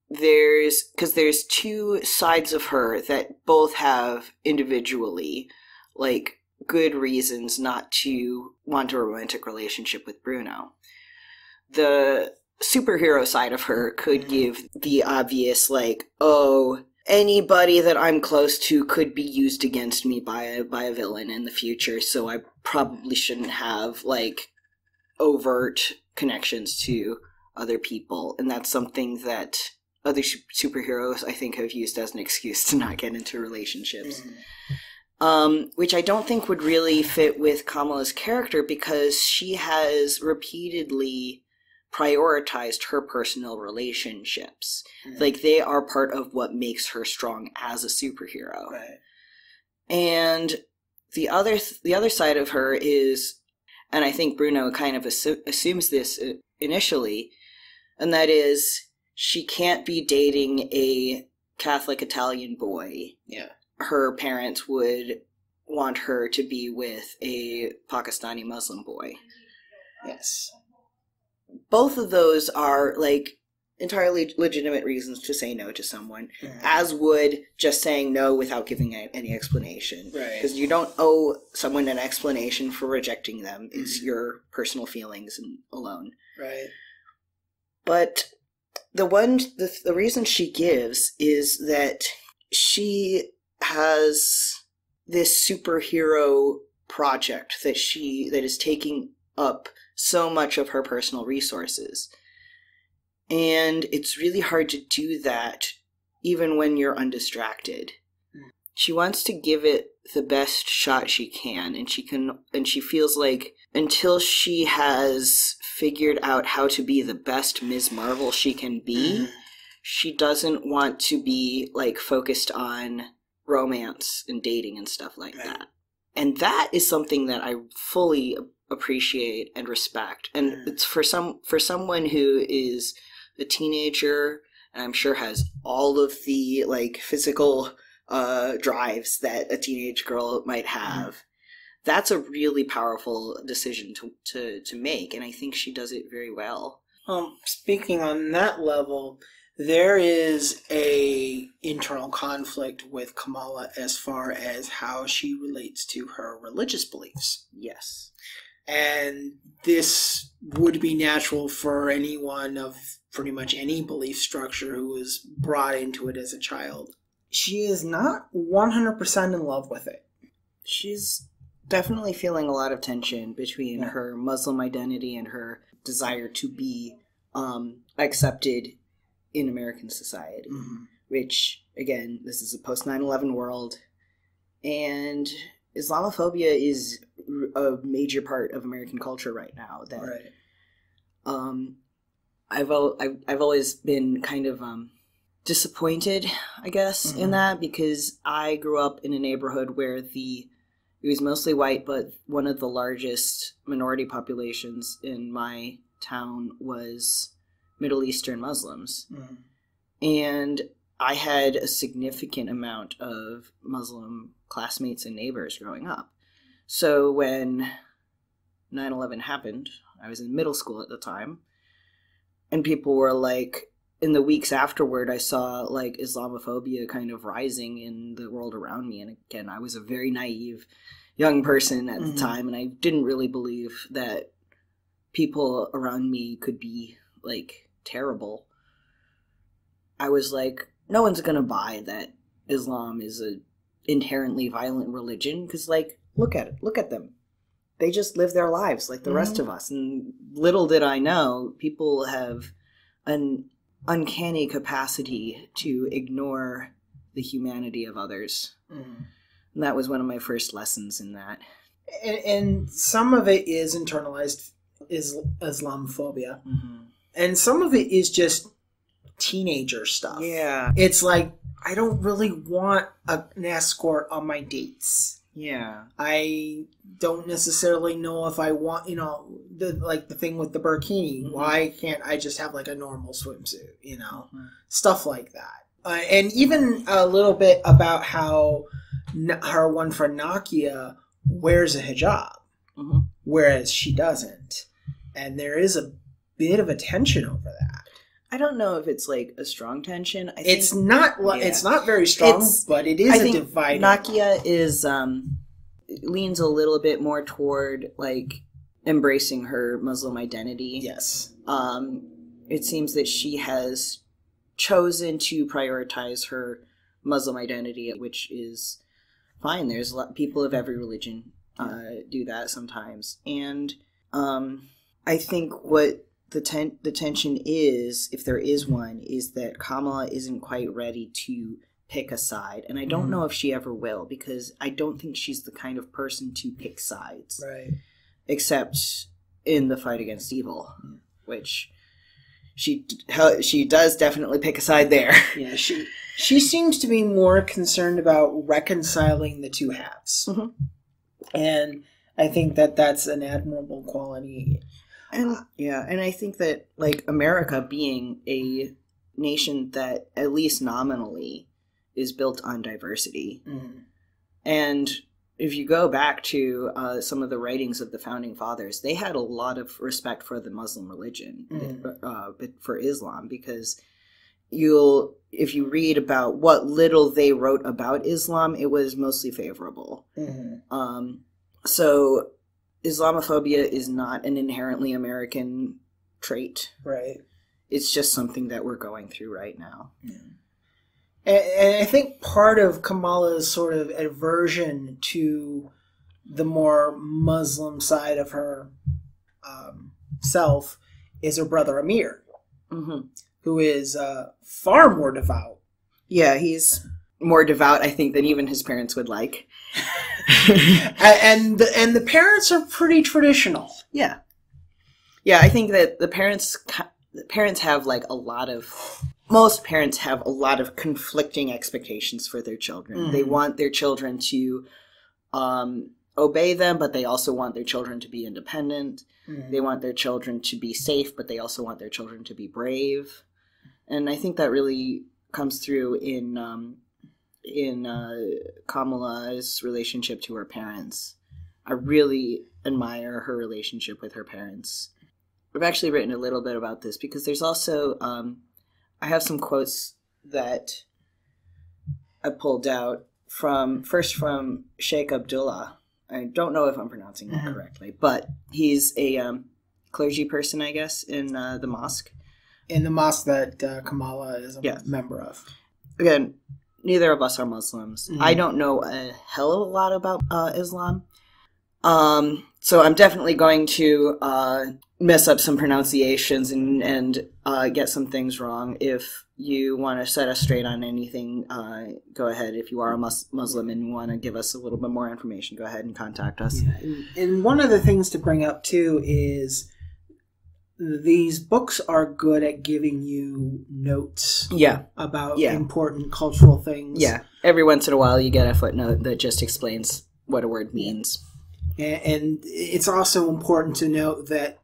Speaker 1: There's 2 sides of her that both have individually, like, good reasons not to want a romantic relationship with Bruno. The superhero side of her could give the obvious, like, oh, anybody that I'm close to could be used against me by a villain in the future, so I probably shouldn't have, like, overt connections to other people. And that's something that other superheroes, I think, have used as an excuse to not get into relationships. Which I don't think would really fit with Kamala's character because she has repeatedly prioritized her personal relationships. Like, they are part of what makes her strong as a superhero. Right. And the other side of her is, and I think Bruno kind of assumes this initially, and that is she can't be dating a Catholic Italian boy. Yeah. Her parents would want her to be with a Pakistani Muslim boy.
Speaker 2: Yes.
Speaker 1: Both of those are, like, entirely legitimate reasons to say no to someone, as would just saying no without giving any explanation. Right. Because you don't owe someone an explanation for rejecting them. It's your personal feelings alone. Right. But the reason she gives is that she has this superhero project that is taking up so much of her personal resources. And it's really hard to do that even when you're undistracted. She wants to give it the best shot she can, and she feels like until she has figured out how to be the best Ms. Marvel she can be, she doesn't want to be, like, focused on romance and dating and stuff like that. And that is something that I fully appreciate and respect. And it's for someone who is a teenager, and I'm sure has all of the, like, physical drives that a teenage girl might have. That's a really powerful decision to make, and I think she does it very well.
Speaker 2: Speaking on that level, there is a internal conflict with Kamala as far as how she relates to her religious beliefs.
Speaker 1: Yes.
Speaker 2: And this would be natural for anyone of pretty much any belief structure who was brought into it as a child. she is not 100% in love with it.
Speaker 1: She's definitely feeling a lot of tension between her Muslim identity and her desire to be accepted in American society, which, again, this is a post 9/11 world, and Islamophobia is a major part of American culture right now. That I've always been kind of disappointed, I guess, in that, because I grew up in a neighborhood where it was mostly white, but one of the largest minority populations in my town was Middle Eastern Muslims. And I had a significant amount of Muslim classmates and neighbors growing up. So when 9/11 happened, I was in middle school at the time, and people were like, in the weeks afterward, I saw like Islamophobia kind of rising in the world around me. And again, I was a very naive young person at the time, and I didn't really believe that people around me could be like terrible. I was like, no one's gonna buy that Islam is a inherently violent religion, because like, look at them. They just live their lives like the rest of us. And little did I know, people have an uncanny capacity to ignore the humanity of others. And that was one of my first lessons in that.
Speaker 2: And some of it is internalized Islamophobia. And some of it is just teenager stuff.
Speaker 1: Yeah.
Speaker 2: It's like, I don't really want an escort on my dates.
Speaker 1: Yeah.
Speaker 2: I don't necessarily know if I want, the thing with the burkini. Why can't I just have like a normal swimsuit, stuff like that. And even a little bit about how her one friend Nakia wears a hijab, whereas she doesn't. And there is a bit of a tension over that.
Speaker 1: I don't know if it's like a strong tension. I think,
Speaker 2: it's not very strong, but it is a dividing.
Speaker 1: Nakia is leans a little bit more toward like embracing her Muslim identity.
Speaker 2: Yes.
Speaker 1: It seems that she has chosen to prioritize her Muslim identity, which is fine. There's a lot people of every religion do that sometimes, and I think what the tension is, if there is one, is that Kamala isn't quite ready to pick a side. And I don't know if she ever will, because I don't think she's the kind of person to pick sides.
Speaker 2: Right.
Speaker 1: Except in the fight against evil, which she does definitely pick a side there.
Speaker 2: Yeah, she seems to be more concerned about reconciling the two halves. And I think that that's an admirable quality.
Speaker 1: And and I think that like America being a nation that at least nominally is built on diversity, and if you go back to some of the writings of the founding fathers, they had a lot of respect for the Muslim religion, but for Islam, because if you read about what little they wrote about Islam, it was mostly favorable. So Islamophobia is not an inherently American trait.
Speaker 2: Right.
Speaker 1: It's just something that we're going through right now.
Speaker 2: And I think part of Kamala's sort of aversion to the more Muslim side of her self is her brother Amir, who is far more devout.
Speaker 1: Yeah, he's more devout, I think, than even his parents would like.
Speaker 2: and the parents are pretty traditional.
Speaker 1: Yeah, I think that the parents have like most parents have a lot of conflicting expectations for their children. They want their children to obey them, but they also want their children to be independent. They want their children to be safe, but they also want their children to be brave. And I think that really comes through in Kamala's relationship to her parents. I really admire her relationship with her parents. I've actually written a little bit about this because there's also, I have some quotes that I pulled out from Sheikh Abdullah. I don't know if I'm pronouncing that correctly, but he's a clergy person, I guess, in the mosque.
Speaker 2: In the mosque that Kamala is a member of.
Speaker 1: Again, neither of us are Muslims.
Speaker 2: Mm-hmm.
Speaker 1: I don't know a hell of a lot about Islam. So I'm definitely going to mess up some pronunciations and get some things wrong. If you want to set us straight on anything, go ahead. If you are a Muslim and you want to give us a little bit more information, go ahead and contact us.
Speaker 3: Yeah. And one of the things to bring up, too, is these books are good at giving you notes about important cultural things.
Speaker 1: Yeah. Every once in a while you get a footnote that just explains what a word means.
Speaker 3: And it's also important to note that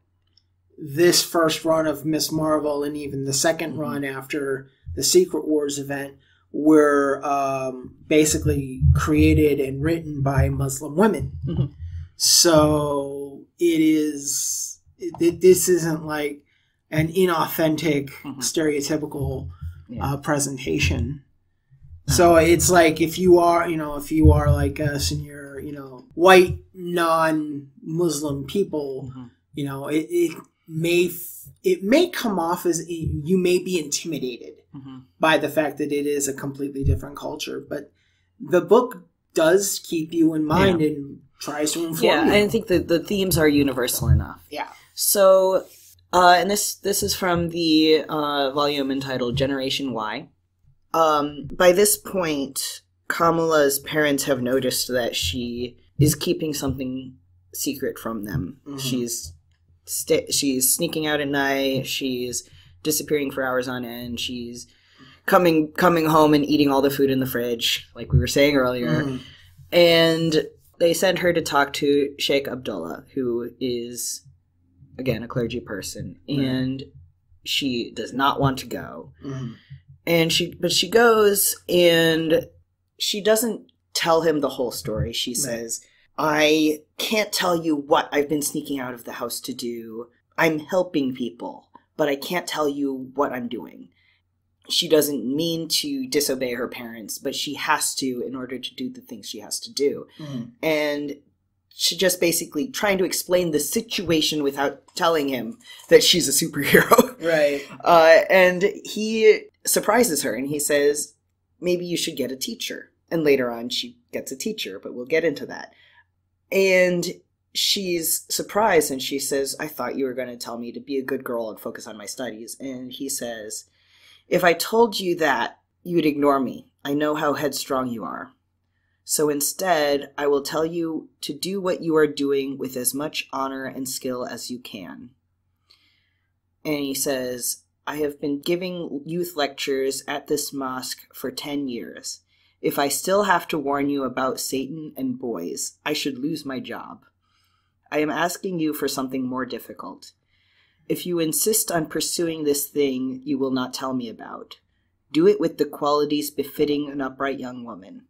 Speaker 3: this first run of Miss Marvel and even the second run after the Secret Wars event were basically created and written by Muslim women. Mm-hmm. So this isn't like an inauthentic, stereotypical presentation. So it's like if you are like us and you're, white non-Muslim people, it may come off as you may be intimidated by the fact that it is a completely different culture, but the book does keep you in mind and tries to inform you.
Speaker 1: Yeah, I think that the themes are universal enough.
Speaker 3: Yeah.
Speaker 1: So, and this is from the volume entitled Generation Y. By this point, Kamala's parents have noticed that she is keeping something secret from them. Mm-hmm. She's sneaking out at night. She's disappearing for hours on end. She's coming home and eating all the food in the fridge, like we were saying earlier. Mm-hmm. And they send her to talk to Sheikh Abdullah, who is, again, a clergy person. Mm-hmm. And she does not want to go. Mm-hmm. But she goes, and she doesn't tell him the whole story. She says, I can't tell you what I've been sneaking out of the house to do. I'm helping people, but I can't tell you what I'm doing. She doesn't mean to disobey her parents, but she has to in order to do the things she has to do. Mm-hmm. And she just basically trying to explain the situation without telling him that she's a superhero.
Speaker 3: Right.
Speaker 1: And he surprises her and he says, maybe you should get a teacher. And later on she gets a teacher, but we'll get into that. And she's surprised and she says, I thought you were going to tell me to be a good girl and focus on my studies. And he says, if I told you that, you'd ignore me. I know how headstrong you are. So instead, I will tell you to do what you are doing with as much honor and skill as you can. And he says, I have been giving youth lectures at this mosque for 10 years. If I still have to warn you about Satan and boys, I should lose my job. I am asking you for something more difficult. If you insist on pursuing this thing you will not tell me about, do it with the qualities befitting an upright young woman.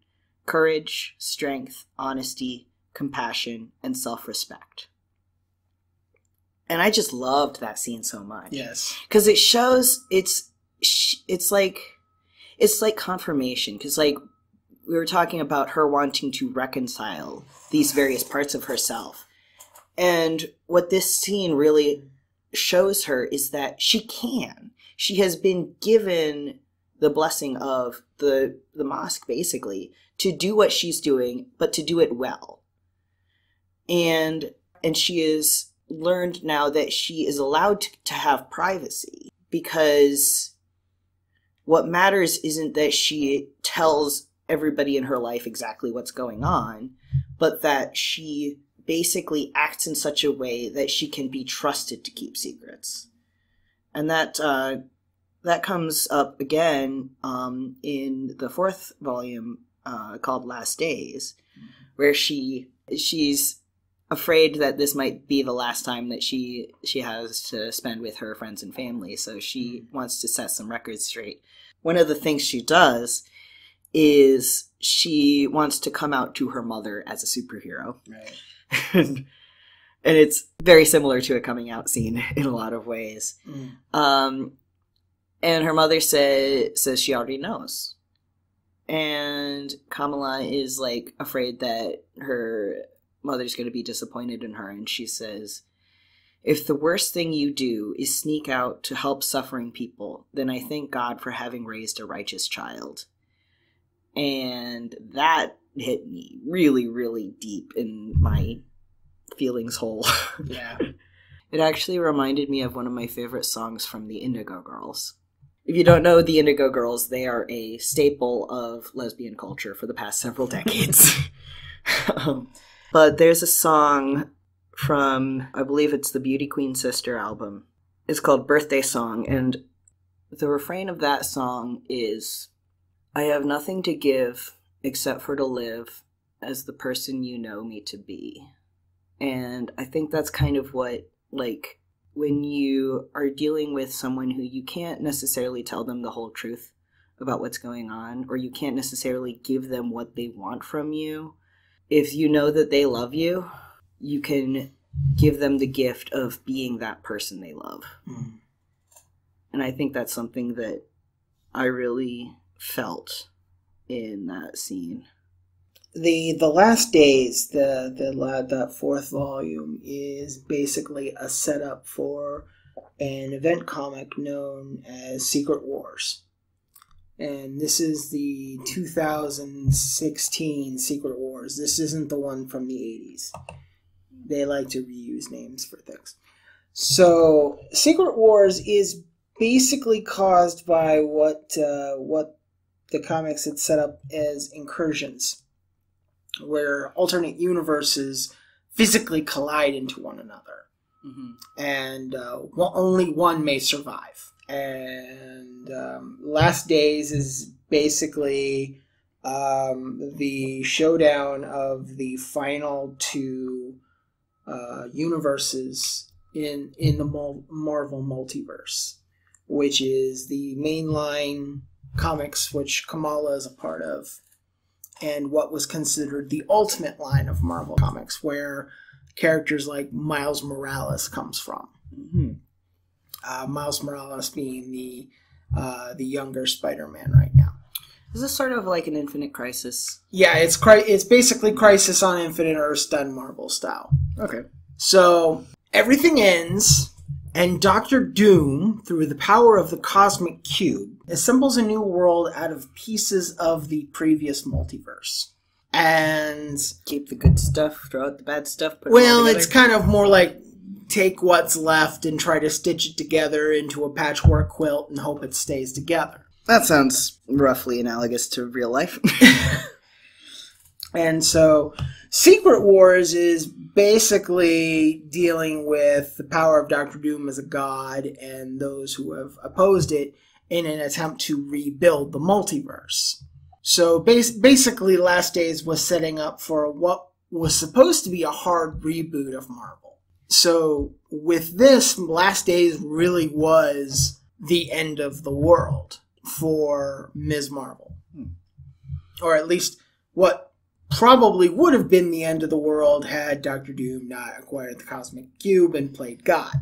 Speaker 1: Courage, strength, honesty, compassion, and self-respect. And I just loved that scene so much.
Speaker 3: Yes.
Speaker 1: Because it shows, it's like confirmation. Because like we were talking about her wanting to reconcile these various parts of herself. And what this scene really shows her is that she can. She has been given the blessing of the mosque, basically, to do what she's doing, but to do it well. And she is learned now that she is allowed to have privacy, because what matters isn't that she tells everybody in her life exactly what's going on, but that she basically acts in such a way that she can be trusted to keep secrets. And that comes up again in the fourth volume called Last Days, where she's afraid that this might be the last time that she has to spend with her friends and family, so she wants to set some records straight. One of the things she does is she wants to come out to her mother as a superhero. Right. And it's very similar to a coming out scene in a lot of ways. And her mother says she already knows. And Kamala is like afraid that her mother's going to be disappointed in her, and she says, if the worst thing you do is sneak out to help suffering people, then I thank God for having raised a righteous child. And that hit me really, really deep in my feelings hole.
Speaker 3: Yeah.
Speaker 1: It actually reminded me of one of my favorite songs from the Indigo Girls. If you don't know the Indigo Girls, they are a staple of lesbian culture for the past several decades. But there's a song from, I believe it's the Beauty Queen Sister album. It's called Birthday Song, and the refrain of that song is, I have nothing to give except for to live as the person you know me to be. And I think that's kind of what, like, when you are dealing with someone who you can't necessarily tell them the whole truth about what's going on, or you can't necessarily give them what they want from you, if you know that they love you, you can give them the gift of being that person they love. Mm. And I think that's something that I really felt in that scene.
Speaker 3: The Last Days, the fourth volume, is basically a setup for an event comic known as Secret Wars. And this is the 2016 Secret Wars. This isn't the one from the 80s. They like to reuse names for things. So, Secret Wars is basically caused by what the comics had set up as incursions, where alternate universes physically collide into one another. Mm-hmm. And only one may survive. And Last Days is basically the showdown of the final two universes in the Marvel multiverse, which is the mainline comics, which Kamala is a part of, and what was considered the ultimate line of Marvel comics, where characters like Miles Morales comes from. Mm-hmm. Miles Morales being the younger Spider-Man right now.
Speaker 1: Is this sort of like an Infinite Crisis?
Speaker 3: Yeah, it's basically Crisis on Infinite Earths done Marvel style.
Speaker 1: Okay.
Speaker 3: So everything ends, and Doctor Doom, through the power of the Cosmic Cube, assembles a new world out of pieces of the previous multiverse. And
Speaker 1: keep the good stuff, throw out the bad stuff.
Speaker 3: Well, it's kind of more like take what's left and try to stitch it together into a patchwork quilt and hope it stays together.
Speaker 1: That sounds roughly analogous to real life.
Speaker 3: And so Secret Wars is basically dealing with the power of Doctor Doom as a god and those who have opposed it in an attempt to rebuild the multiverse. So basically Last Days was setting up for what was supposed to be a hard reboot of Marvel. So with this, Last Days really was the end of the world for Ms. Marvel. Or at least what probably would have been the end of the world had Doctor Doom not acquired the Cosmic Cube and played God.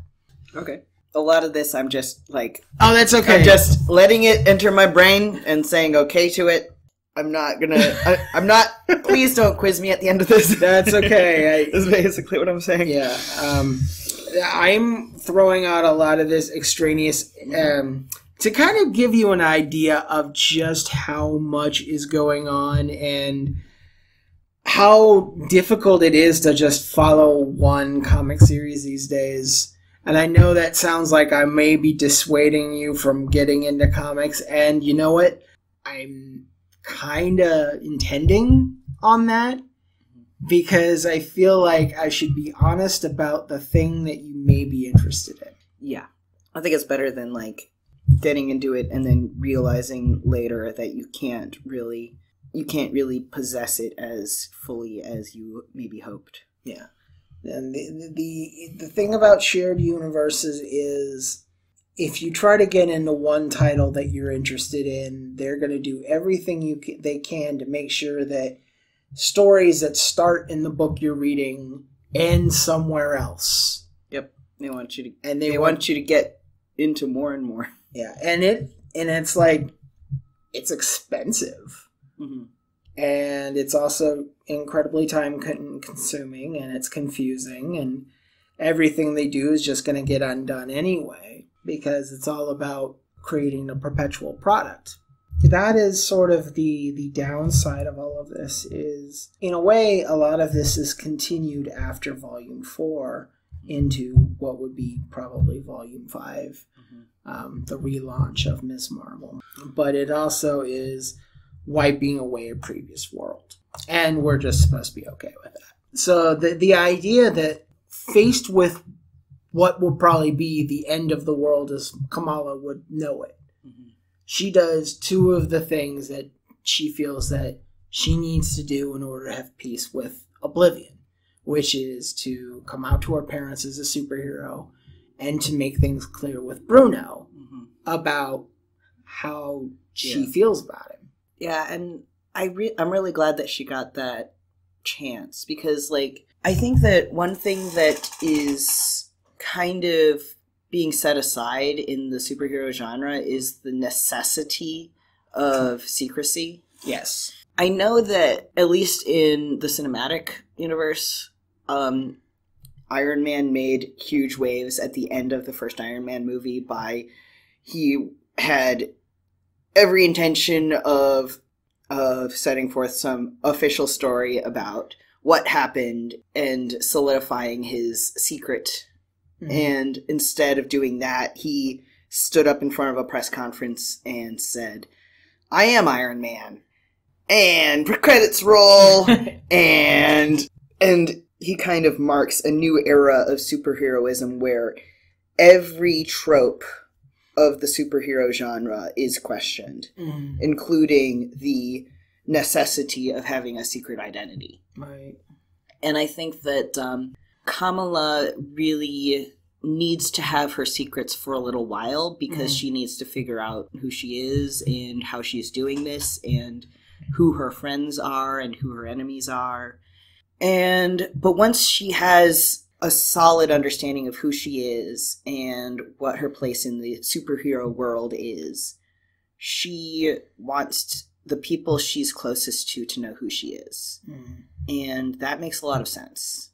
Speaker 1: Okay. A lot of this I'm just like...
Speaker 3: Oh, that's okay.
Speaker 1: I'm just letting it enter my brain and saying okay to it. I'm not gonna... I'm not... Please don't quiz me at the end of this.
Speaker 3: That's okay.
Speaker 1: That's basically what I'm saying.
Speaker 3: Yeah. I'm throwing out a lot of this extraneous... to kind of give you an idea of just how much is going on and how difficult it is to just follow one comic series these days. And I know that sounds like I may be dissuading you from getting into comics, and you know what? I'm kind of intending on that, because I feel like I should be honest about the thing that you may be interested in.
Speaker 1: Yeah. I think it's better than, like, getting into it and then realizing later that you can't really possess it as fully as you maybe hoped.
Speaker 3: Yeah. And the thing about shared universes is if you try to get into one title that you're interested in, they're going to do everything they can to make sure that stories that start in the book you're reading end somewhere else.
Speaker 1: Yep. They want you to get into more and more.
Speaker 3: Yeah, and it's like, it's expensive. Mm-hmm. And it's also incredibly time consuming, and it's confusing, and everything they do is just going to get undone anyway, because it's all about creating a perpetual product. that is sort of the downside of all of this is, in a way, a lot of this is continued after Volume 4 into what would be probably Volume 5, the relaunch of Ms. Marvel. But it also is wiping away a previous world. And we're just supposed to be okay with that. So the idea that faced with what will probably be the end of the world as Kamala would know it, she does two of the things that she feels that she needs to do in order to have peace with Oblivion, which is to come out to her parents as a superhero and to make things clear with Bruno about how she feels about him.
Speaker 1: Yeah, and I'm really glad that she got that chance because, like, I think that one thing that is kind of being set aside in the superhero genre is the necessity of secrecy.
Speaker 3: Yes.
Speaker 1: I know that, at least in the cinematic universe, Iron Man made huge waves at the end of the first Iron Man movie he had every intention of setting forth some official story about what happened and solidifying his secret. And instead of doing that, he stood up in front of a press conference and said, I am Iron Man. And credits roll. and he kind of marks a new era of superheroism where every trope of the superhero genre is questioned, including the necessity of having a secret identity.
Speaker 3: Right.
Speaker 1: And I think that Kamala really needs to have her secrets for a little while because she needs to figure out who she is and how she's doing this and who her friends are and who her enemies are. But once she has a solid understanding of who she is and what her place in the superhero world is, she wants the people she's closest to know who she is. And that makes a lot of sense.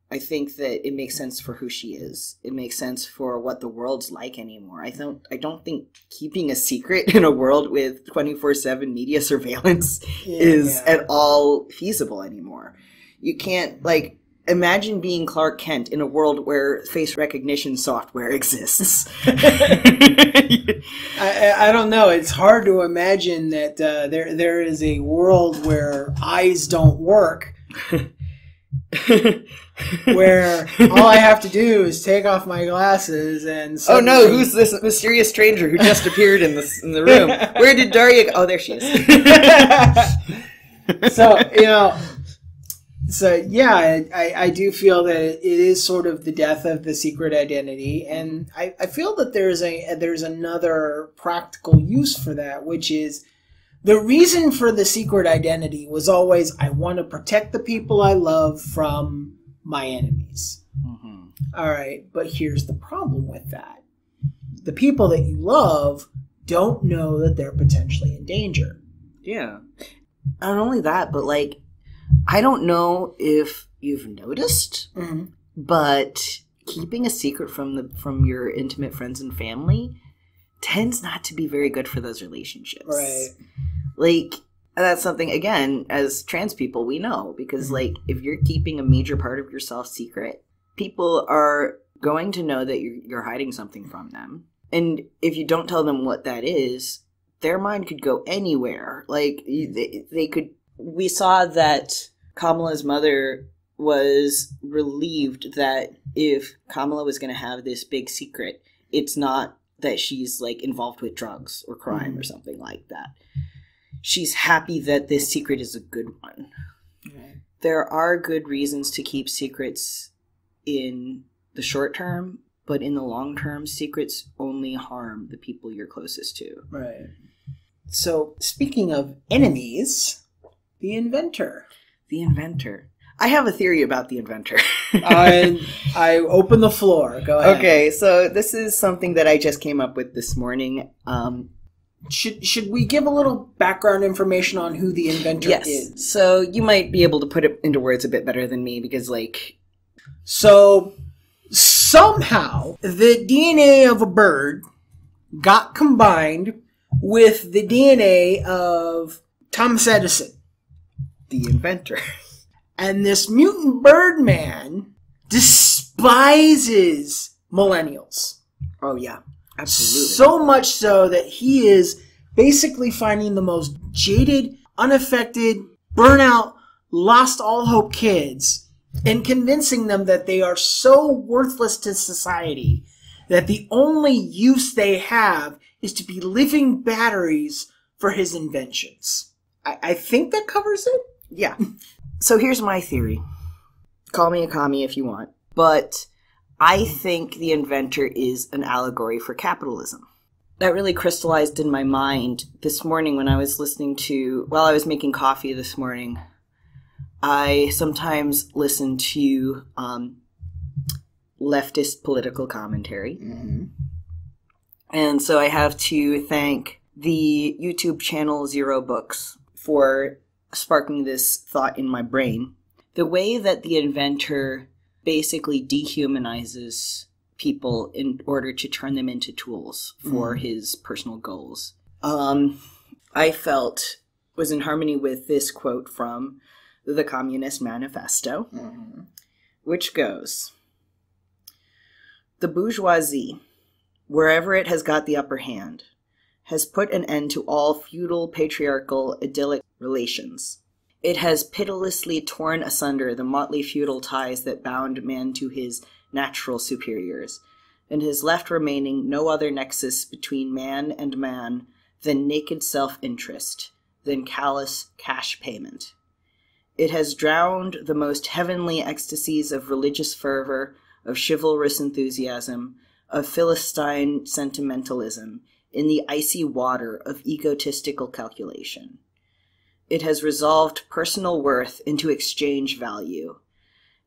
Speaker 1: I think that it makes sense for who she is. It makes sense for what the world's like anymore. I don't think keeping a secret in a world with 24/7 media surveillance is at all feasible anymore. You can't, like, imagine being Clark Kent in a world where face recognition software exists.
Speaker 3: I don't know. It's hard to imagine that there is a world where eyes don't work. Where all I have to do is take off my glasses and suddenly...
Speaker 1: Oh no, who's this mysterious stranger who just appeared in the room? Where did Daria go? Oh, there she is.
Speaker 3: I do feel that it is sort of the death of the secret identity, and I feel that there's another practical use for that, which is the reason for the secret identity was always, I want to protect the people I love from my enemies. All right, but here's the problem with that. The people that you love don't know that they're potentially in danger.
Speaker 1: Yeah. Not only that, but, like, I don't know if you've noticed, but keeping a secret from your intimate friends and family tends not to be very good for those relationships.
Speaker 3: Right.
Speaker 1: Like, that's something, again, as trans people, we know. Because, like, if you're keeping a major part of yourself secret, people are going to know that you're hiding something from them. And if you don't tell them what that is, their mind could go anywhere. Like, they could... We saw that Kamala's mother was relieved that if Kamala was going to have this big secret, it's not that she's, like, involved with drugs or crime or something like that. She's happy that this secret is a good one.
Speaker 3: Right.
Speaker 1: There are good reasons to keep secrets in the short term, but in the long term, secrets only harm the people you're closest to.
Speaker 3: Right. So, speaking of enemies, the inventor.
Speaker 1: The inventor. I have a theory about the inventor.
Speaker 3: I open the floor. Go ahead.
Speaker 1: Okay, so this is something that I just came up with this morning.
Speaker 3: Should we give a little background information on who the inventor is?
Speaker 1: Yes. So you might be able to put it into words a bit better than me because, like...
Speaker 3: So, somehow, the DNA of a bird got combined with the DNA of Thomas Edison,
Speaker 1: the inventor.
Speaker 3: And this mutant Birdman despises millennials.
Speaker 1: Oh, yeah. Absolutely.
Speaker 3: So much so that he is basically finding the most jaded, unaffected, burnout, lost all hope kids and convincing them that they are so worthless to society that the only use they have is to be living batteries for his inventions. I think that covers it.
Speaker 1: Yeah. So here's my theory. Call me a commie if you want. But I think the inventor is an allegory for capitalism. That really crystallized in my mind this morning when I was while I was making coffee this morning. I sometimes listen to leftist political commentary. Mm-hmm. And so I have to thank the YouTube channel Zero Books for sparking this thought in my brain. The way that the inventor basically dehumanizes people in order to turn them into tools for his personal goals, I felt was in harmony with this quote from the Communist Manifesto, which goes, "The bourgeoisie, wherever it has got the upper hand, has put an end to all feudal, patriarchal, idyllic relations. It has pitilessly torn asunder the motley feudal ties that bound man to his natural superiors, and has left remaining no other nexus between man and man than naked self-interest, than callous cash payment. It has drowned the most heavenly ecstasies of religious fervor, of chivalrous enthusiasm, of Philistine sentimentalism, in the icy water of egotistical calculation. It has resolved personal worth into exchange value,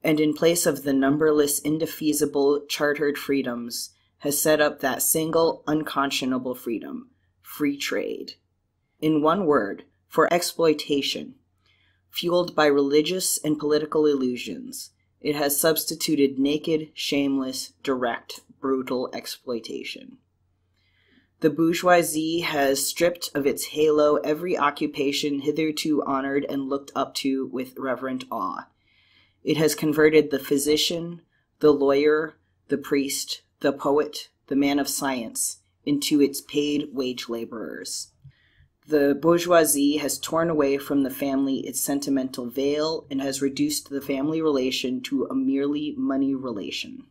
Speaker 1: and in place of the numberless, indefeasible, chartered freedoms, has set up that single, unconscionable freedom, free trade. In one word, for exploitation, fueled by religious and political illusions, it has substituted naked, shameless, direct, brutal exploitation. The bourgeoisie has stripped of its halo every occupation hitherto honored and looked up to with reverent awe. It has converted the physician, the lawyer, the priest, the poet, the man of science into its paid wage laborers. The bourgeoisie has torn away from the family its sentimental veil and has reduced the family relation to a merely money relation."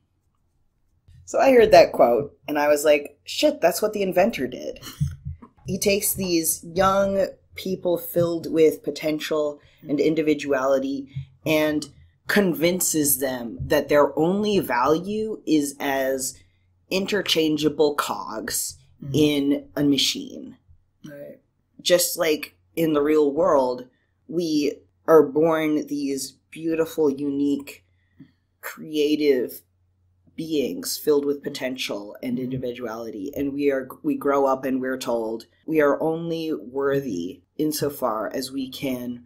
Speaker 1: So I heard that quote, and I was like, shit, that's what the inventor did. He takes these young people filled with potential and individuality and convinces them that their only value is as interchangeable cogs in a machine.
Speaker 3: Right.
Speaker 1: Just like in the real world, we are born these beautiful, unique, creative beings filled with potential and individuality, and we grow up and we're told we are only worthy insofar as we can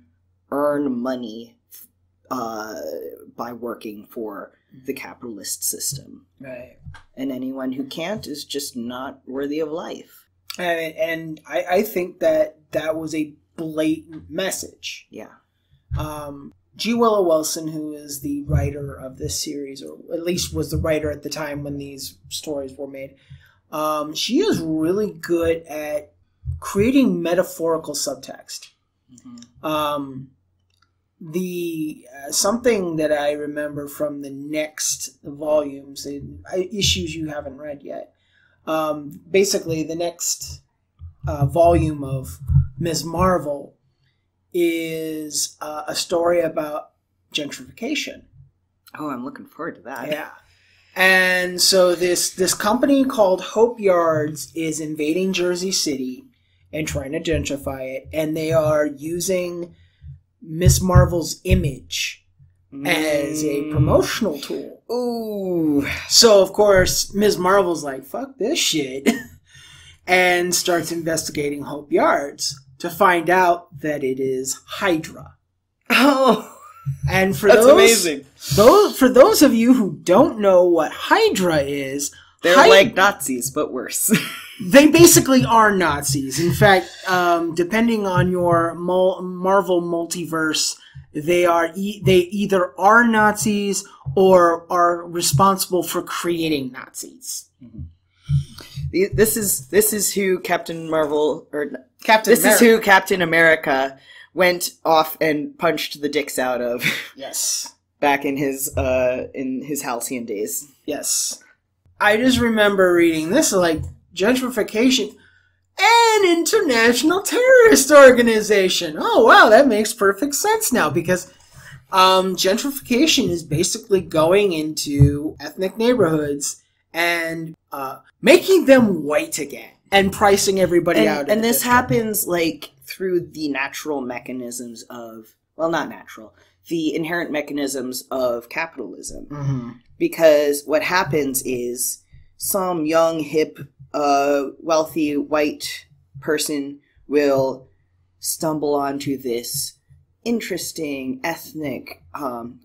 Speaker 1: earn money by working for the capitalist system.
Speaker 3: Right.
Speaker 1: And anyone who can't is just not worthy of life.
Speaker 3: And I think that was a blatant message.
Speaker 1: Yeah.
Speaker 3: G. Willow Wilson, who is the writer of this series, or at least was the writer at the time when these stories were made, she is really good at creating metaphorical subtext. Mm-hmm. Something that I remember from the next volumes, issues you haven't read yet, basically the next volume of Ms. Marvel is a story about gentrification.
Speaker 1: Oh, I'm looking forward to that.
Speaker 3: Yeah. And so this company called Hope Yards is invading Jersey City and trying to gentrify it, and they are using Miss Marvel's image as a promotional tool.
Speaker 1: Ooh.
Speaker 3: So, of course, Ms. Marvel's like, fuck this shit, and starts investigating Hope Yards to find out that it is Hydra.
Speaker 1: Oh,
Speaker 3: and for
Speaker 1: that's amazing.
Speaker 3: For those of you who don't know what Hydra is
Speaker 1: They're like Nazis, but worse.
Speaker 3: They basically are Nazis. In fact, depending on your Marvel multiverse, they either are Nazis or are responsible for creating Nazis.
Speaker 1: Mm-hmm. This is who Captain Marvel
Speaker 3: is
Speaker 1: who Captain America went off and punched the dicks out of.
Speaker 3: Yes.
Speaker 1: Back in his halcyon days.
Speaker 3: Yes. I just remember reading this, like, gentrification, an international terrorist organization. Oh, wow, that makes perfect sense now, because gentrification is basically going into ethnic neighborhoods and making them white again and pricing everybody out.
Speaker 1: And this happens, like, through the natural mechanisms of, well, not natural, the inherent mechanisms of capitalism.
Speaker 3: Mm-hmm.
Speaker 1: Because what happens is some young, hip, wealthy white person will stumble onto this interesting, ethnic,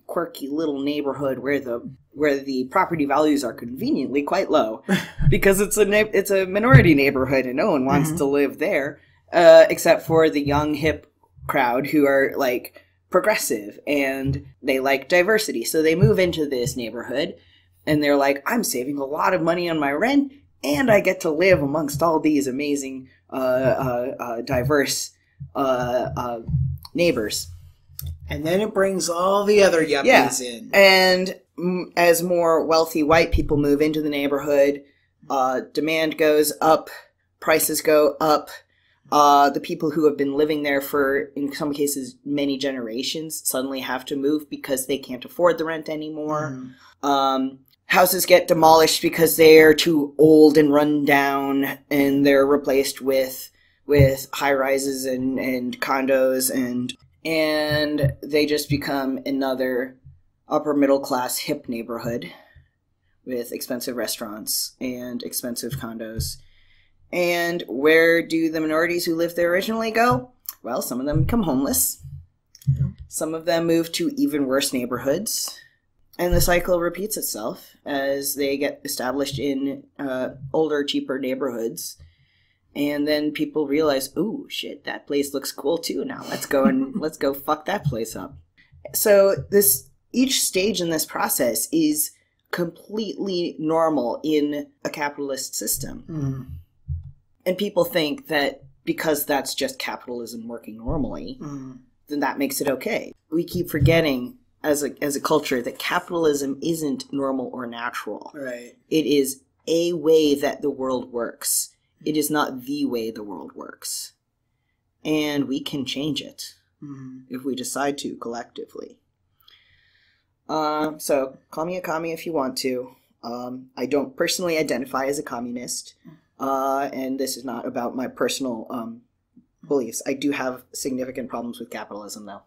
Speaker 1: quirky little neighborhood where the property values are conveniently quite low, because it's a minority neighborhood and no one wants to live there, except for the young, hip crowd who are like progressive and they like diversity. So they move into this neighborhood and they're like, I'm saving a lot of money on my rent and I get to live amongst all these amazing diverse neighbors.
Speaker 3: And then it brings all the other yuppies in.
Speaker 1: And as more wealthy white people move into the neighborhood, demand goes up, prices go up. The people who have been living there for, in some cases, many generations suddenly have to move because they can't afford the rent anymore. Houses get demolished because they're too old and run down, and they're replaced with high-rises and condos, and they just become another upper-middle-class hip neighborhood with expensive restaurants and expensive condos. And where do the minorities who lived there originally go? Well, some of them become homeless. Some of them move to even worse neighborhoods. And the cycle repeats itself as they get established in older, cheaper neighborhoods. And then people realize, ooh, shit, that place looks cool too now. Let's go fuck that place up. So each stage in this process is completely normal in a capitalist system. And people think that because that's just capitalism working normally, then that makes it okay. We keep forgetting as a culture that capitalism isn't normal or natural.
Speaker 3: Right.
Speaker 1: It is a way that the world works. It is not the way the world works. And we can change it if we decide to collectively. So call me a commie if you want to. I don't personally identify as a communist. And this is not about my personal beliefs. I do have significant problems with capitalism, though.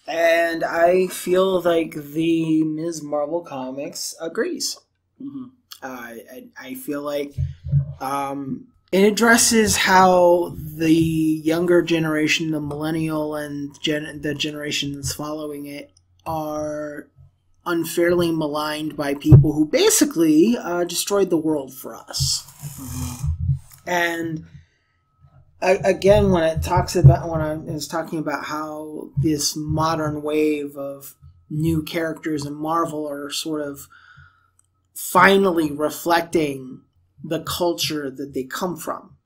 Speaker 3: And I feel like the Ms. Marvel Comics agrees. I feel like it addresses how the younger generation, the millennial and the generations following it, are unfairly maligned by people who basically destroyed the world for us. And again, when I was talking about how this modern wave of new characters in Marvel are sort of finally reflecting the culture that they come from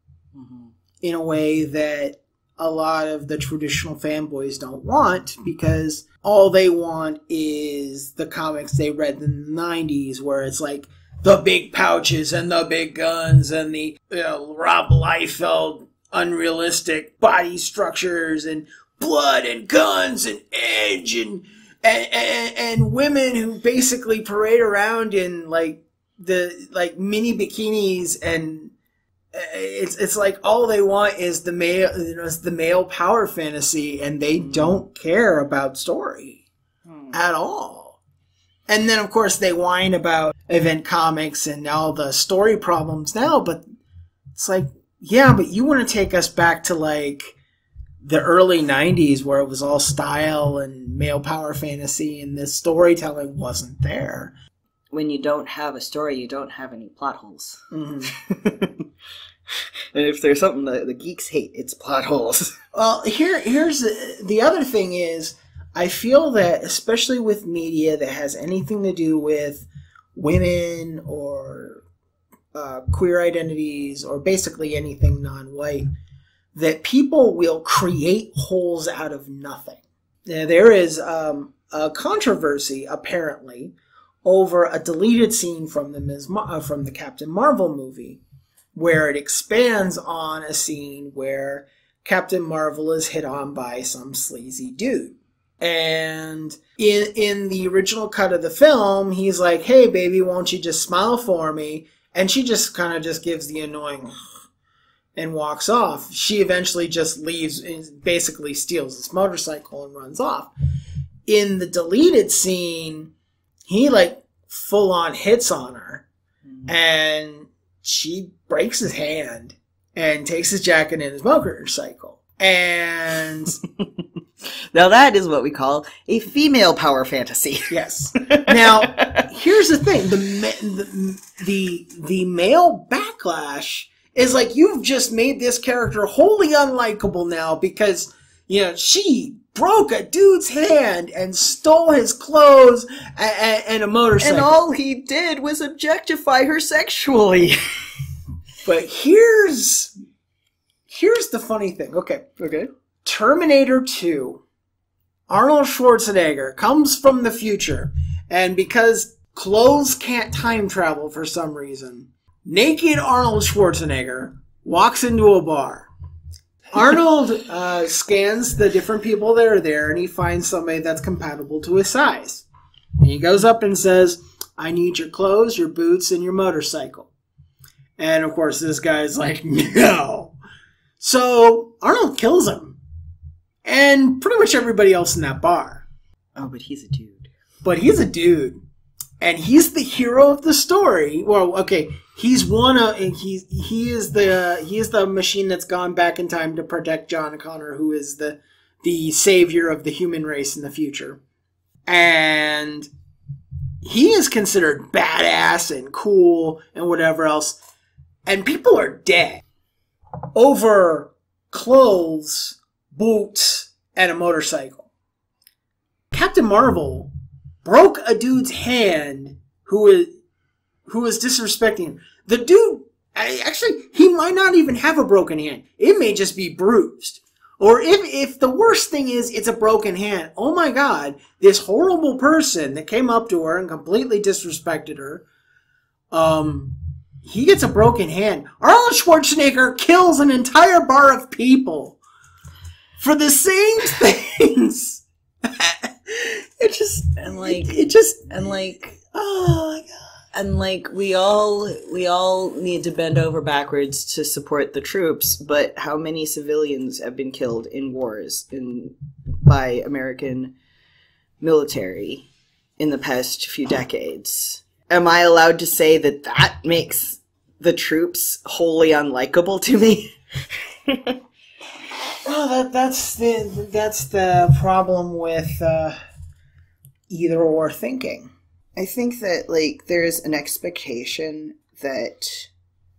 Speaker 3: in a way that a lot of the traditional fanboys don't want, because all they want is the comics they read in the 90s, where it's like the big pouches and the big guns and the Rob Liefeld unrealistic body structures and blood and guns and edge and women who basically parade around in like mini bikinis, and it's like all they want is the male power fantasy, and they don't care about story at all. And then of course they whine about event comics and all the story problems now, but it's like, yeah, but you want to take us back to like the early 90s where it was all style and male power fantasy and the storytelling wasn't there.
Speaker 1: when you don't have a story, you don't have any plot holes.
Speaker 3: Mm-hmm.
Speaker 1: And if there's something that the geeks hate, it's plot holes.
Speaker 3: Well, here's the other thing is, I feel that, especially with media that has anything to do with women or queer identities or basically anything non-white, that people will create holes out of nothing. Now, there is a controversy, apparently, over a deleted scene from the Captain Marvel movie, where it expands on a scene where Captain Marvel is hit on by some sleazy dude. And in the original cut of the film, he's like, "Hey, baby, won't you just smile for me?" And she just kind of just gives the annoying and walks off. She eventually just leaves and basically steals his motorcycle and runs off. In the deleted scene, he like full on hits on her, and she breaks his hand and takes his jacket and his motorcycle. And
Speaker 1: now that is what we call a female power fantasy.
Speaker 3: Yes. Now, here's the thing: the male backlash is like, you've just made this character wholly unlikable now because, you know, she broke a dude's hand and stole his clothes and a motorcycle.
Speaker 1: And all he did was objectify her sexually.
Speaker 3: But here's the funny thing. Okay. Terminator 2. Arnold Schwarzenegger comes from the future, and because clothes can't time travel for some reason, naked Arnold Schwarzenegger walks into a bar. Arnold scans the different people that are there, and he finds somebody that's compatible to his size. And he goes up and says, "I need your clothes, your boots, and your motorcycle." And of course, this guy's like, "No." So Arnold kills him. And pretty much everybody else in that bar.
Speaker 1: Oh, but he's a dude.
Speaker 3: And he's the hero of the story. Well, okay, he is the machine that's gone back in time to protect John Connor, who is the savior of the human race in the future. And he is considered badass and cool and whatever else. And people are dead over clothes, boots, and a motorcycle. Captain Marvel broke a dude's hand who was disrespecting him. The dude, actually, he might not even have a broken hand. It may just be bruised. Or if the worst thing is it's a broken hand, oh my God, this horrible person that came up to her and completely disrespected her, he gets a broken hand. Arnold Schwarzenegger kills an entire bar of people for the same things. Oh my God.
Speaker 1: And like we all need to bend over backwards to support the troops, but how many civilians have been killed in wars by American military in the past few decades? Am I allowed to say that makes the troops wholly unlikable to me?
Speaker 3: Well, that's the problem with either or thinking.
Speaker 1: I think that, like, there's an expectation that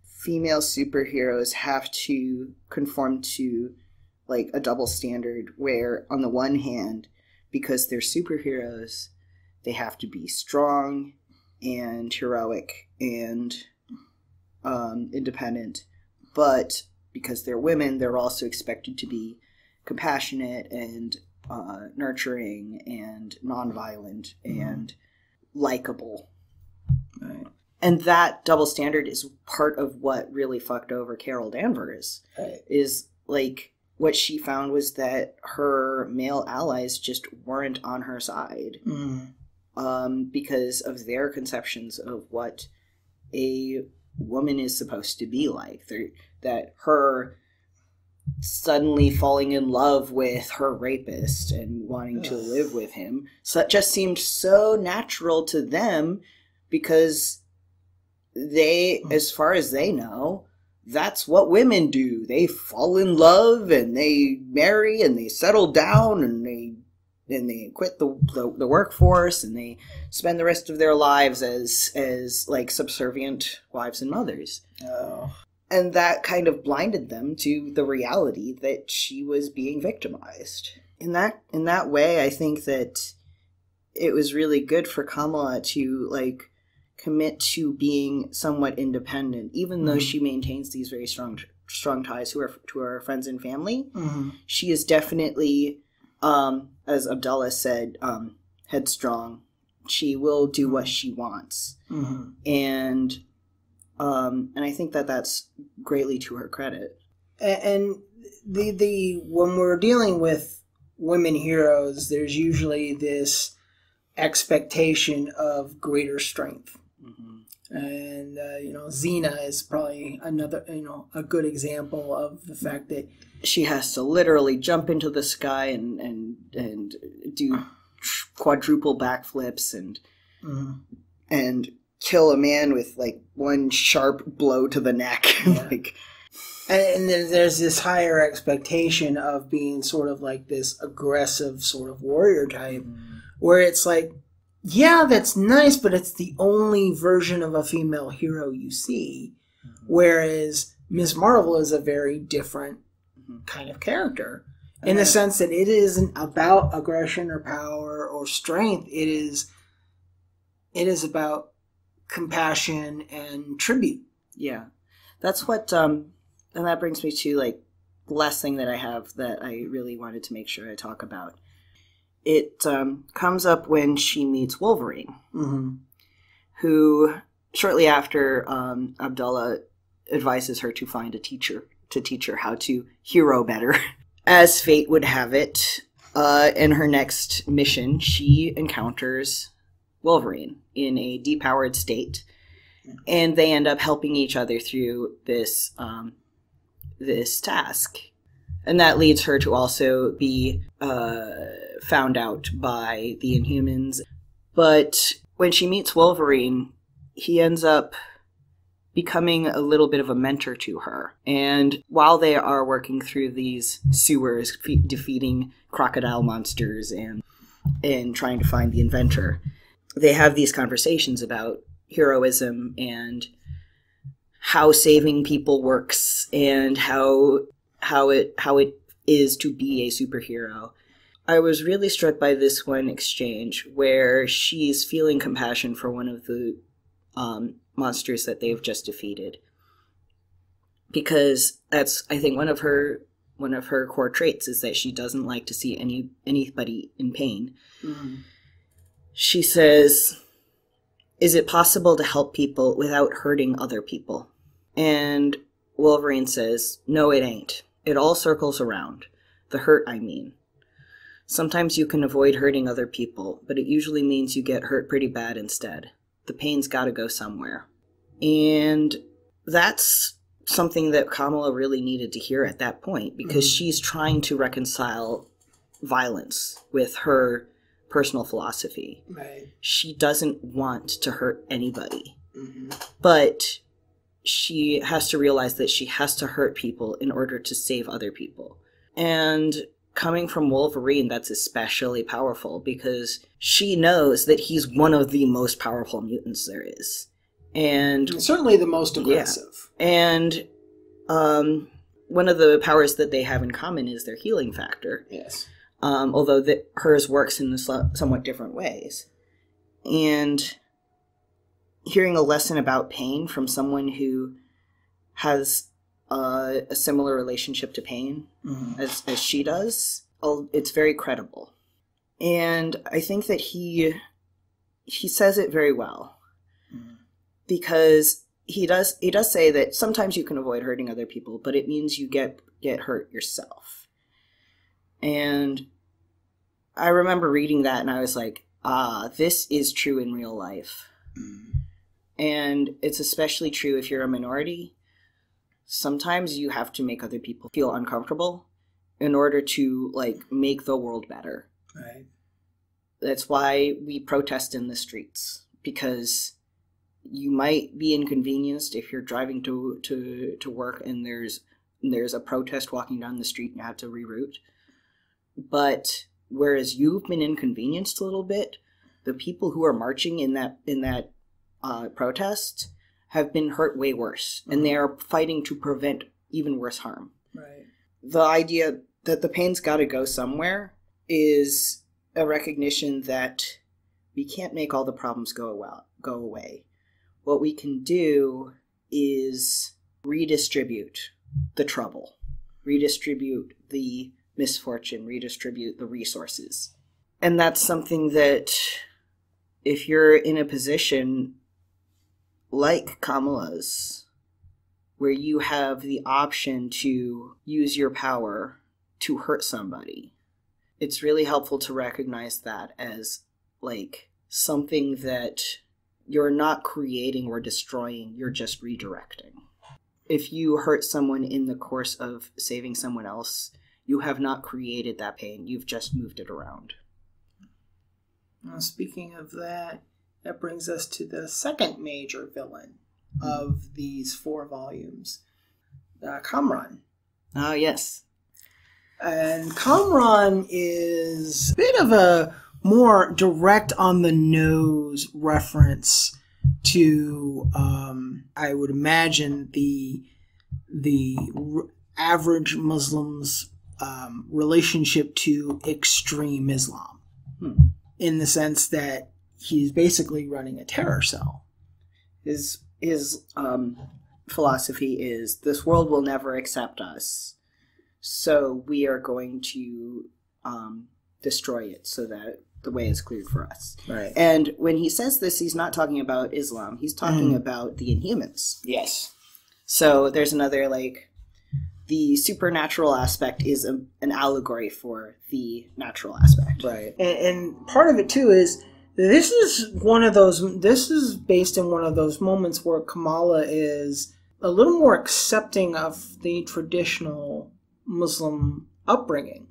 Speaker 1: female superheroes have to conform to, like, a double standard where, on the one hand, because they're superheroes, they have to be strong and heroic and independent, but because they're women, they're also expected to be compassionate and nurturing and nonviolent and likable. Right. And that double standard is part of what really fucked over Carol Danvers. Right. Is like what she found was that her male allies just weren't on her side because of their conceptions of what a woman is supposed to be like. That her suddenly falling in love with her rapist and wanting to live with him, so it just seemed so natural to them because they, as far as they know, that's what women do. They fall in love and they marry and they settle down and they quit the workforce, and they spend the rest of their lives as like subservient wives and mothers.
Speaker 3: Oh.
Speaker 1: And that kind of blinded them to the reality that she was being victimized. In that way, I think that it was really good for Kamala to like commit to being somewhat independent, even though she maintains these very strong ties to her friends and family. She is definitely, as Abdullah said, headstrong. She will do what she wants, and I think that that's greatly to her credit.
Speaker 3: And the when we're dealing with women heroes, there's usually this expectation of greater strength. And, Xena is probably another, a good example of the fact that
Speaker 1: she has to literally jump into the sky and do quadruple backflips and kill a man with like one sharp blow to the neck.
Speaker 3: And then there's this higher expectation of being sort of like this aggressive sort of warrior type, where it's like, yeah, that's nice, but it's the only version of a female hero you see. Whereas Ms. Marvel is a very different kind of character in the sense that it isn't about aggression or power or strength. It is about compassion and tribute.
Speaker 1: Yeah. That's what, and that brings me to like the last thing that I have that I really wanted to make sure I talk about. It comes up when she meets Wolverine, who shortly after Abdullah advises her to find a teacher to teach her how to hero better. As fate would have it, in her next mission, she encounters Wolverine in a depowered state, and they end up helping each other through this task. And that leads her to also be found out by the Inhumans. But when she meets Wolverine, he ends up becoming a little bit of a mentor to her. And while they are working through these sewers, defeating crocodile monsters and trying to find the inventor, they have these conversations about heroism and how saving people works and how it is to be a superhero. I was really struck by this one exchange where she's feeling compassion for one of the monsters that they've just defeated, because that's, I think, one of her core traits is that she doesn't like to see anybody in pain. She says, "Is it possible to help people without hurting other people?" And Wolverine says, "No, it ain't. It all circles around. The hurt, I mean. Sometimes you can avoid hurting other people, but it usually means you get hurt pretty bad instead. The pain's gotta go somewhere." And that's something that Kamala really needed to hear at that point, because she's trying to reconcile violence with her personal philosophy.
Speaker 3: Right.
Speaker 1: She doesn't want to hurt anybody. But she has to realize that she has to hurt people in order to save other people. And coming from Wolverine, that's especially powerful, because she knows that he's one of the most powerful mutants there is. And
Speaker 3: certainly the most aggressive.
Speaker 1: Yeah. And one of the powers that they have in common is their healing factor.
Speaker 3: Yes.
Speaker 1: Although hers works in somewhat different ways. And hearing a lesson about pain from someone who has a similar relationship to pain as she does, it's very credible. And I think that he says it very well, because he does say that sometimes you can avoid hurting other people, but it means you get hurt yourself. And I remember reading that and I was like, this is true in real life. And it's especially true if you're a minority. Sometimes you have to make other people feel uncomfortable in order to make the world better.
Speaker 3: Right. That's
Speaker 1: why we protest in the streets, because you might be inconvenienced if you're driving to work and there's a protest walking down the street and you have to reroute. But whereas you've been inconvenienced a little bit, the people who are marching in that protest have been hurt way worse, and they are fighting to prevent even worse harm.
Speaker 3: Right.
Speaker 1: The idea that the pain's got to go somewhere is a recognition that we can't make all the problems go away. What we can do is redistribute the trouble, redistribute the misfortune, redistribute the resources. And that's something that, if you're in a position like Kamala's, where you have the option to use your power to hurt somebody, it's really helpful to recognize that as like something that you're not creating or destroying, you're just redirecting. If you hurt someone in the course of saving someone else, you have not created that pain, you've just moved it around.
Speaker 3: Now, speaking of that, that brings us to the second major villain of these 4 volumes, Kamran.
Speaker 1: Oh, yes.
Speaker 3: And Kamran is a bit of a more direct on the nose reference to, I would imagine, the average Muslim's relationship to extreme Islam, in the sense that he's basically running a terror cell.
Speaker 1: His philosophy is, this world will never accept us, so we are going to destroy it so that the way is cleared for us.
Speaker 3: Right.
Speaker 1: And when he says this, he's not talking about Islam. He's talking about the Inhumans.
Speaker 3: Yes.
Speaker 1: So there's another, like, the supernatural aspect is an allegory for the natural aspect.
Speaker 3: Right. And part of it, too, is this is based in one of those moments where Kamala is a little more accepting of the traditional Muslim upbringing.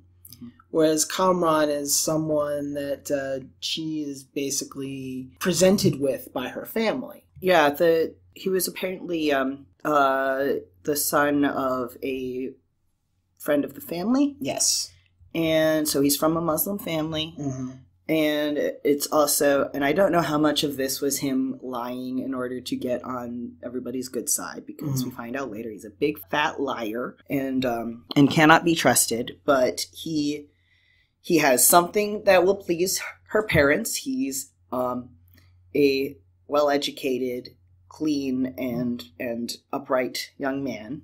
Speaker 3: Whereas Kamran is someone that she is basically presented with by her family.
Speaker 1: Yeah, he was apparently the son of a friend of the family.
Speaker 3: Yes.
Speaker 1: And so he's from a Muslim family. Mm-hmm. And it's also, and I don't know how much of this was him lying in order to get on everybody's good side, because we find out later he's a big fat liar and cannot be trusted, but he has something that will please her parents. He's a well-educated, clean, and upright young man.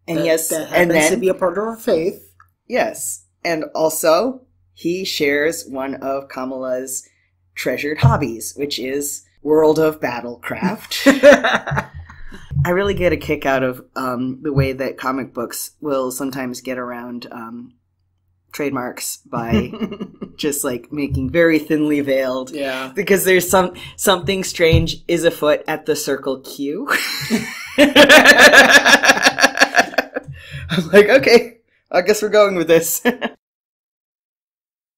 Speaker 1: And
Speaker 3: that happens to be a part of her faith.
Speaker 1: Yes. And also, he shares one of Kamala's treasured hobbies, which is World of Battlecraft. I really get a kick out of the way that comic books will sometimes get around trademarks by just like making very thinly veiled. Yeah. Because there's something strange is afoot at the Circle Q. I'm like, okay, I guess we're going with this.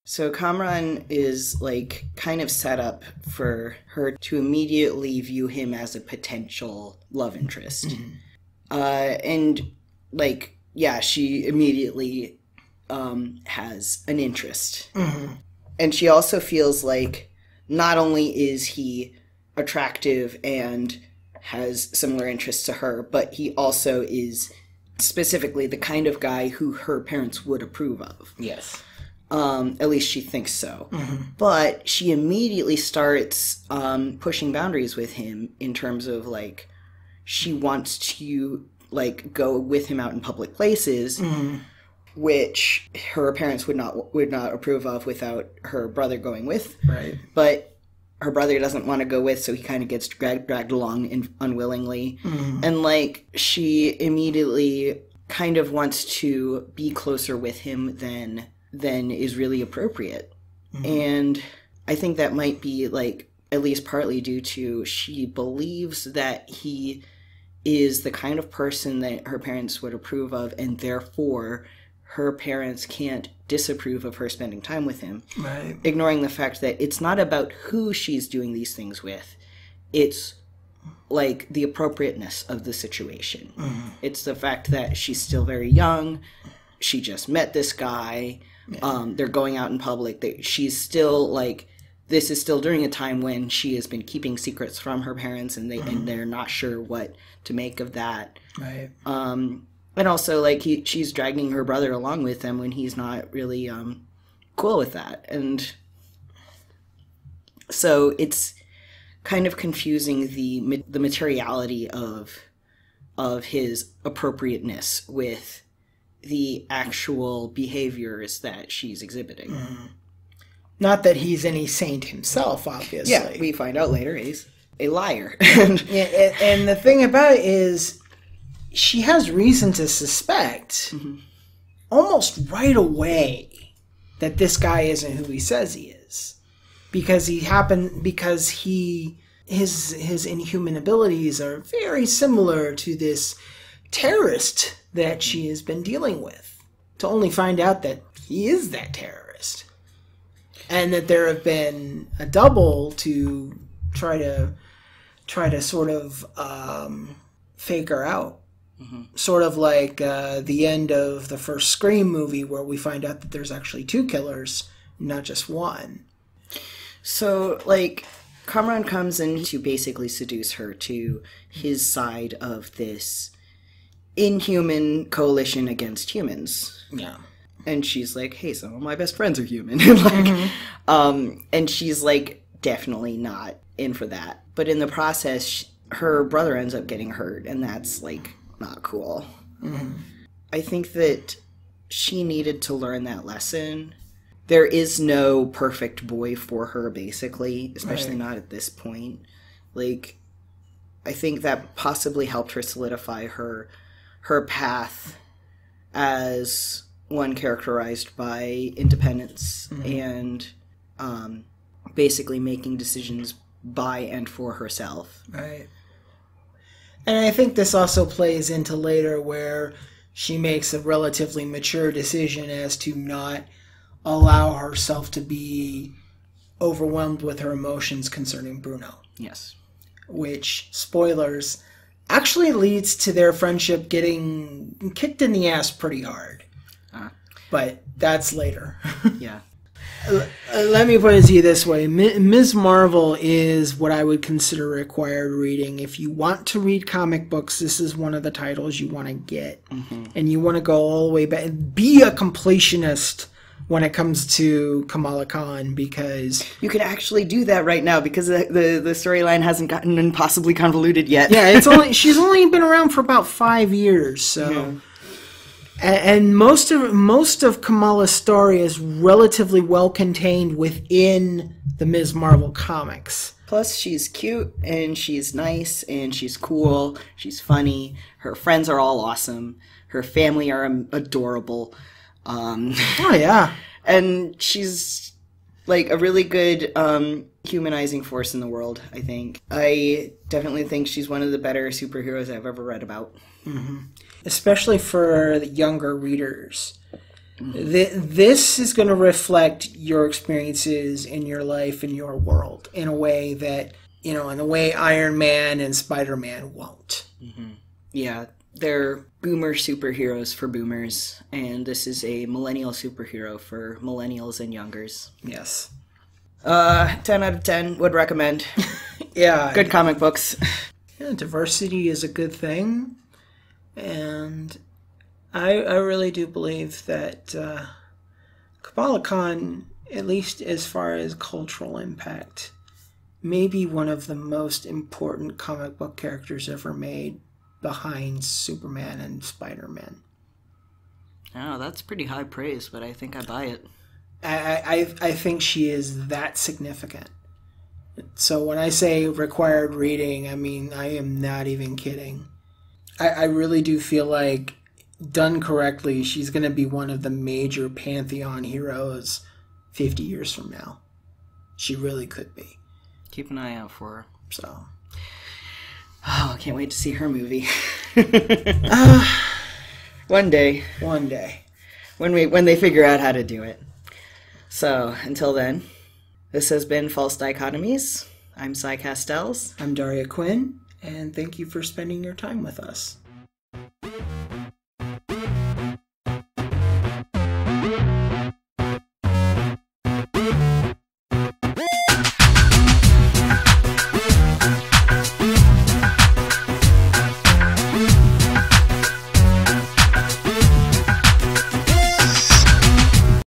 Speaker 1: So Kamran is like kind of set up for her to immediately view him as a potential love interest. And like, yeah, she immediately has an interest. And she also feels like not only is he attractive and has similar interests to her, but he also is specifically the kind of guy who her parents would approve of.
Speaker 3: Yes.
Speaker 1: At least she thinks so. But she immediately starts pushing boundaries with him in terms of, like, she wants to, like, go with him out in public places, which her parents would not approve of without her brother going with.
Speaker 3: Right.
Speaker 1: But her brother doesn't want to go with, so he kind of gets dragged along unwillingly. And, like, she immediately kind of wants to be closer with him than is really appropriate. And I think that might be, like, at least partly due to she believes that he is the kind of person that her parents would approve of, and therefore her parents can't disapprove of her spending time with him.
Speaker 3: Right.
Speaker 1: Ignoring the fact that it's not about who she's doing these things with. It's, like, the appropriateness of the situation. It's the fact that she's still very young. She just met this guy. They're going out in public. She's still like, this is still during a time when she has been keeping secrets from her parents, and they're not sure what to make of that.
Speaker 3: Right.
Speaker 1: And also, like, she's dragging her brother along with them when he's not really cool with that. And so it's kind of confusing the materiality of his appropriateness with the actual behaviors that she's exhibiting.
Speaker 3: Mm-hmm. Not that he's any saint himself, obviously.
Speaker 1: Yeah, we find out later he's a liar.
Speaker 3: And the thing about it is, she has reason to suspect almost right away that this guy isn't who he says he is, because his inhuman abilities are very similar to this terrorist that she has been dealing with, to only find out that he is that terrorist, and that there have been a double to try to sort of fake her out. Sort of like the end of the first Scream movie, where we find out that there's actually 2 killers, not just one.
Speaker 1: So, like, Kamran comes in to basically seduce her to his side of this inhuman coalition against humans.
Speaker 3: Yeah.
Speaker 1: And she's like, hey, some of my best friends are human. And, like, and she's, like, definitely not in for that. But in the process, her brother ends up getting hurt, and that's, like, not cool. I think that she needed to learn that lesson. There is no perfect boy for her, basically, especially not at this point. Like, I think that possibly helped her solidify her path as one characterized by independence and basically making decisions by and for herself.
Speaker 3: Right. And I think this also plays into later, where she makes a relatively mature decision as to not allow herself to be overwhelmed with her emotions concerning Bruno.
Speaker 1: Yes.
Speaker 3: Which, spoilers, actually leads to their friendship getting kicked in the ass pretty hard. But that's later.
Speaker 1: Yeah.
Speaker 3: Let me put it to you this way. Ms. Marvel is what I would consider required reading. If you want to read comic books, this is one of the titles you want to get. And you want to go all the way back. Be a completionist when it comes to Kamala Khan, because...
Speaker 1: You could actually do that right now, because the storyline hasn't gotten impossibly convoluted yet.
Speaker 3: Yeah, she's only been around for about 5 years, so... Yeah. And most of Kamala's story is relatively well contained within the Ms. Marvel comics.
Speaker 1: Plus, she's cute, and she's nice, and she's cool, she's funny, her friends are all awesome, her family are adorable.
Speaker 3: Oh, yeah.
Speaker 1: And she's, like, a really good humanizing force in the world, I think. I definitely think she's one of the better superheroes I've ever read about.
Speaker 3: Especially for the younger readers. This is going to reflect your experiences in your life, in your world, in a way that, in a way Iron Man and Spider-Man won't.
Speaker 1: Yeah, they're boomer superheroes for boomers, and this is a millennial superhero for millennials and youngers.
Speaker 3: Yes.
Speaker 1: 10 out of 10, would recommend.
Speaker 3: Yeah.
Speaker 1: Good comic books.
Speaker 3: Yeah, diversity is a good thing. And I really do believe that Kamala Khan, at least as far as cultural impact, may be one of the most important comic book characters ever made, behind Superman and Spider-Man.
Speaker 1: Oh, that's pretty high praise, but I think I buy it.
Speaker 3: I think she is that significant. So when I say required reading, I mean, I am not even kidding. I really do feel like, done correctly, she's going to be one of the major pantheon heroes 50 years from now. She really could be.
Speaker 1: Keep an eye out for her.
Speaker 3: So.
Speaker 1: Oh, I can't wait to see her movie. One day.
Speaker 3: One day.
Speaker 1: When they figure out how to do it. So, until then, this has been False Dichotomies. I'm Cy Castells.
Speaker 3: I'm Daria Quinn. And thank you for spending your time with us.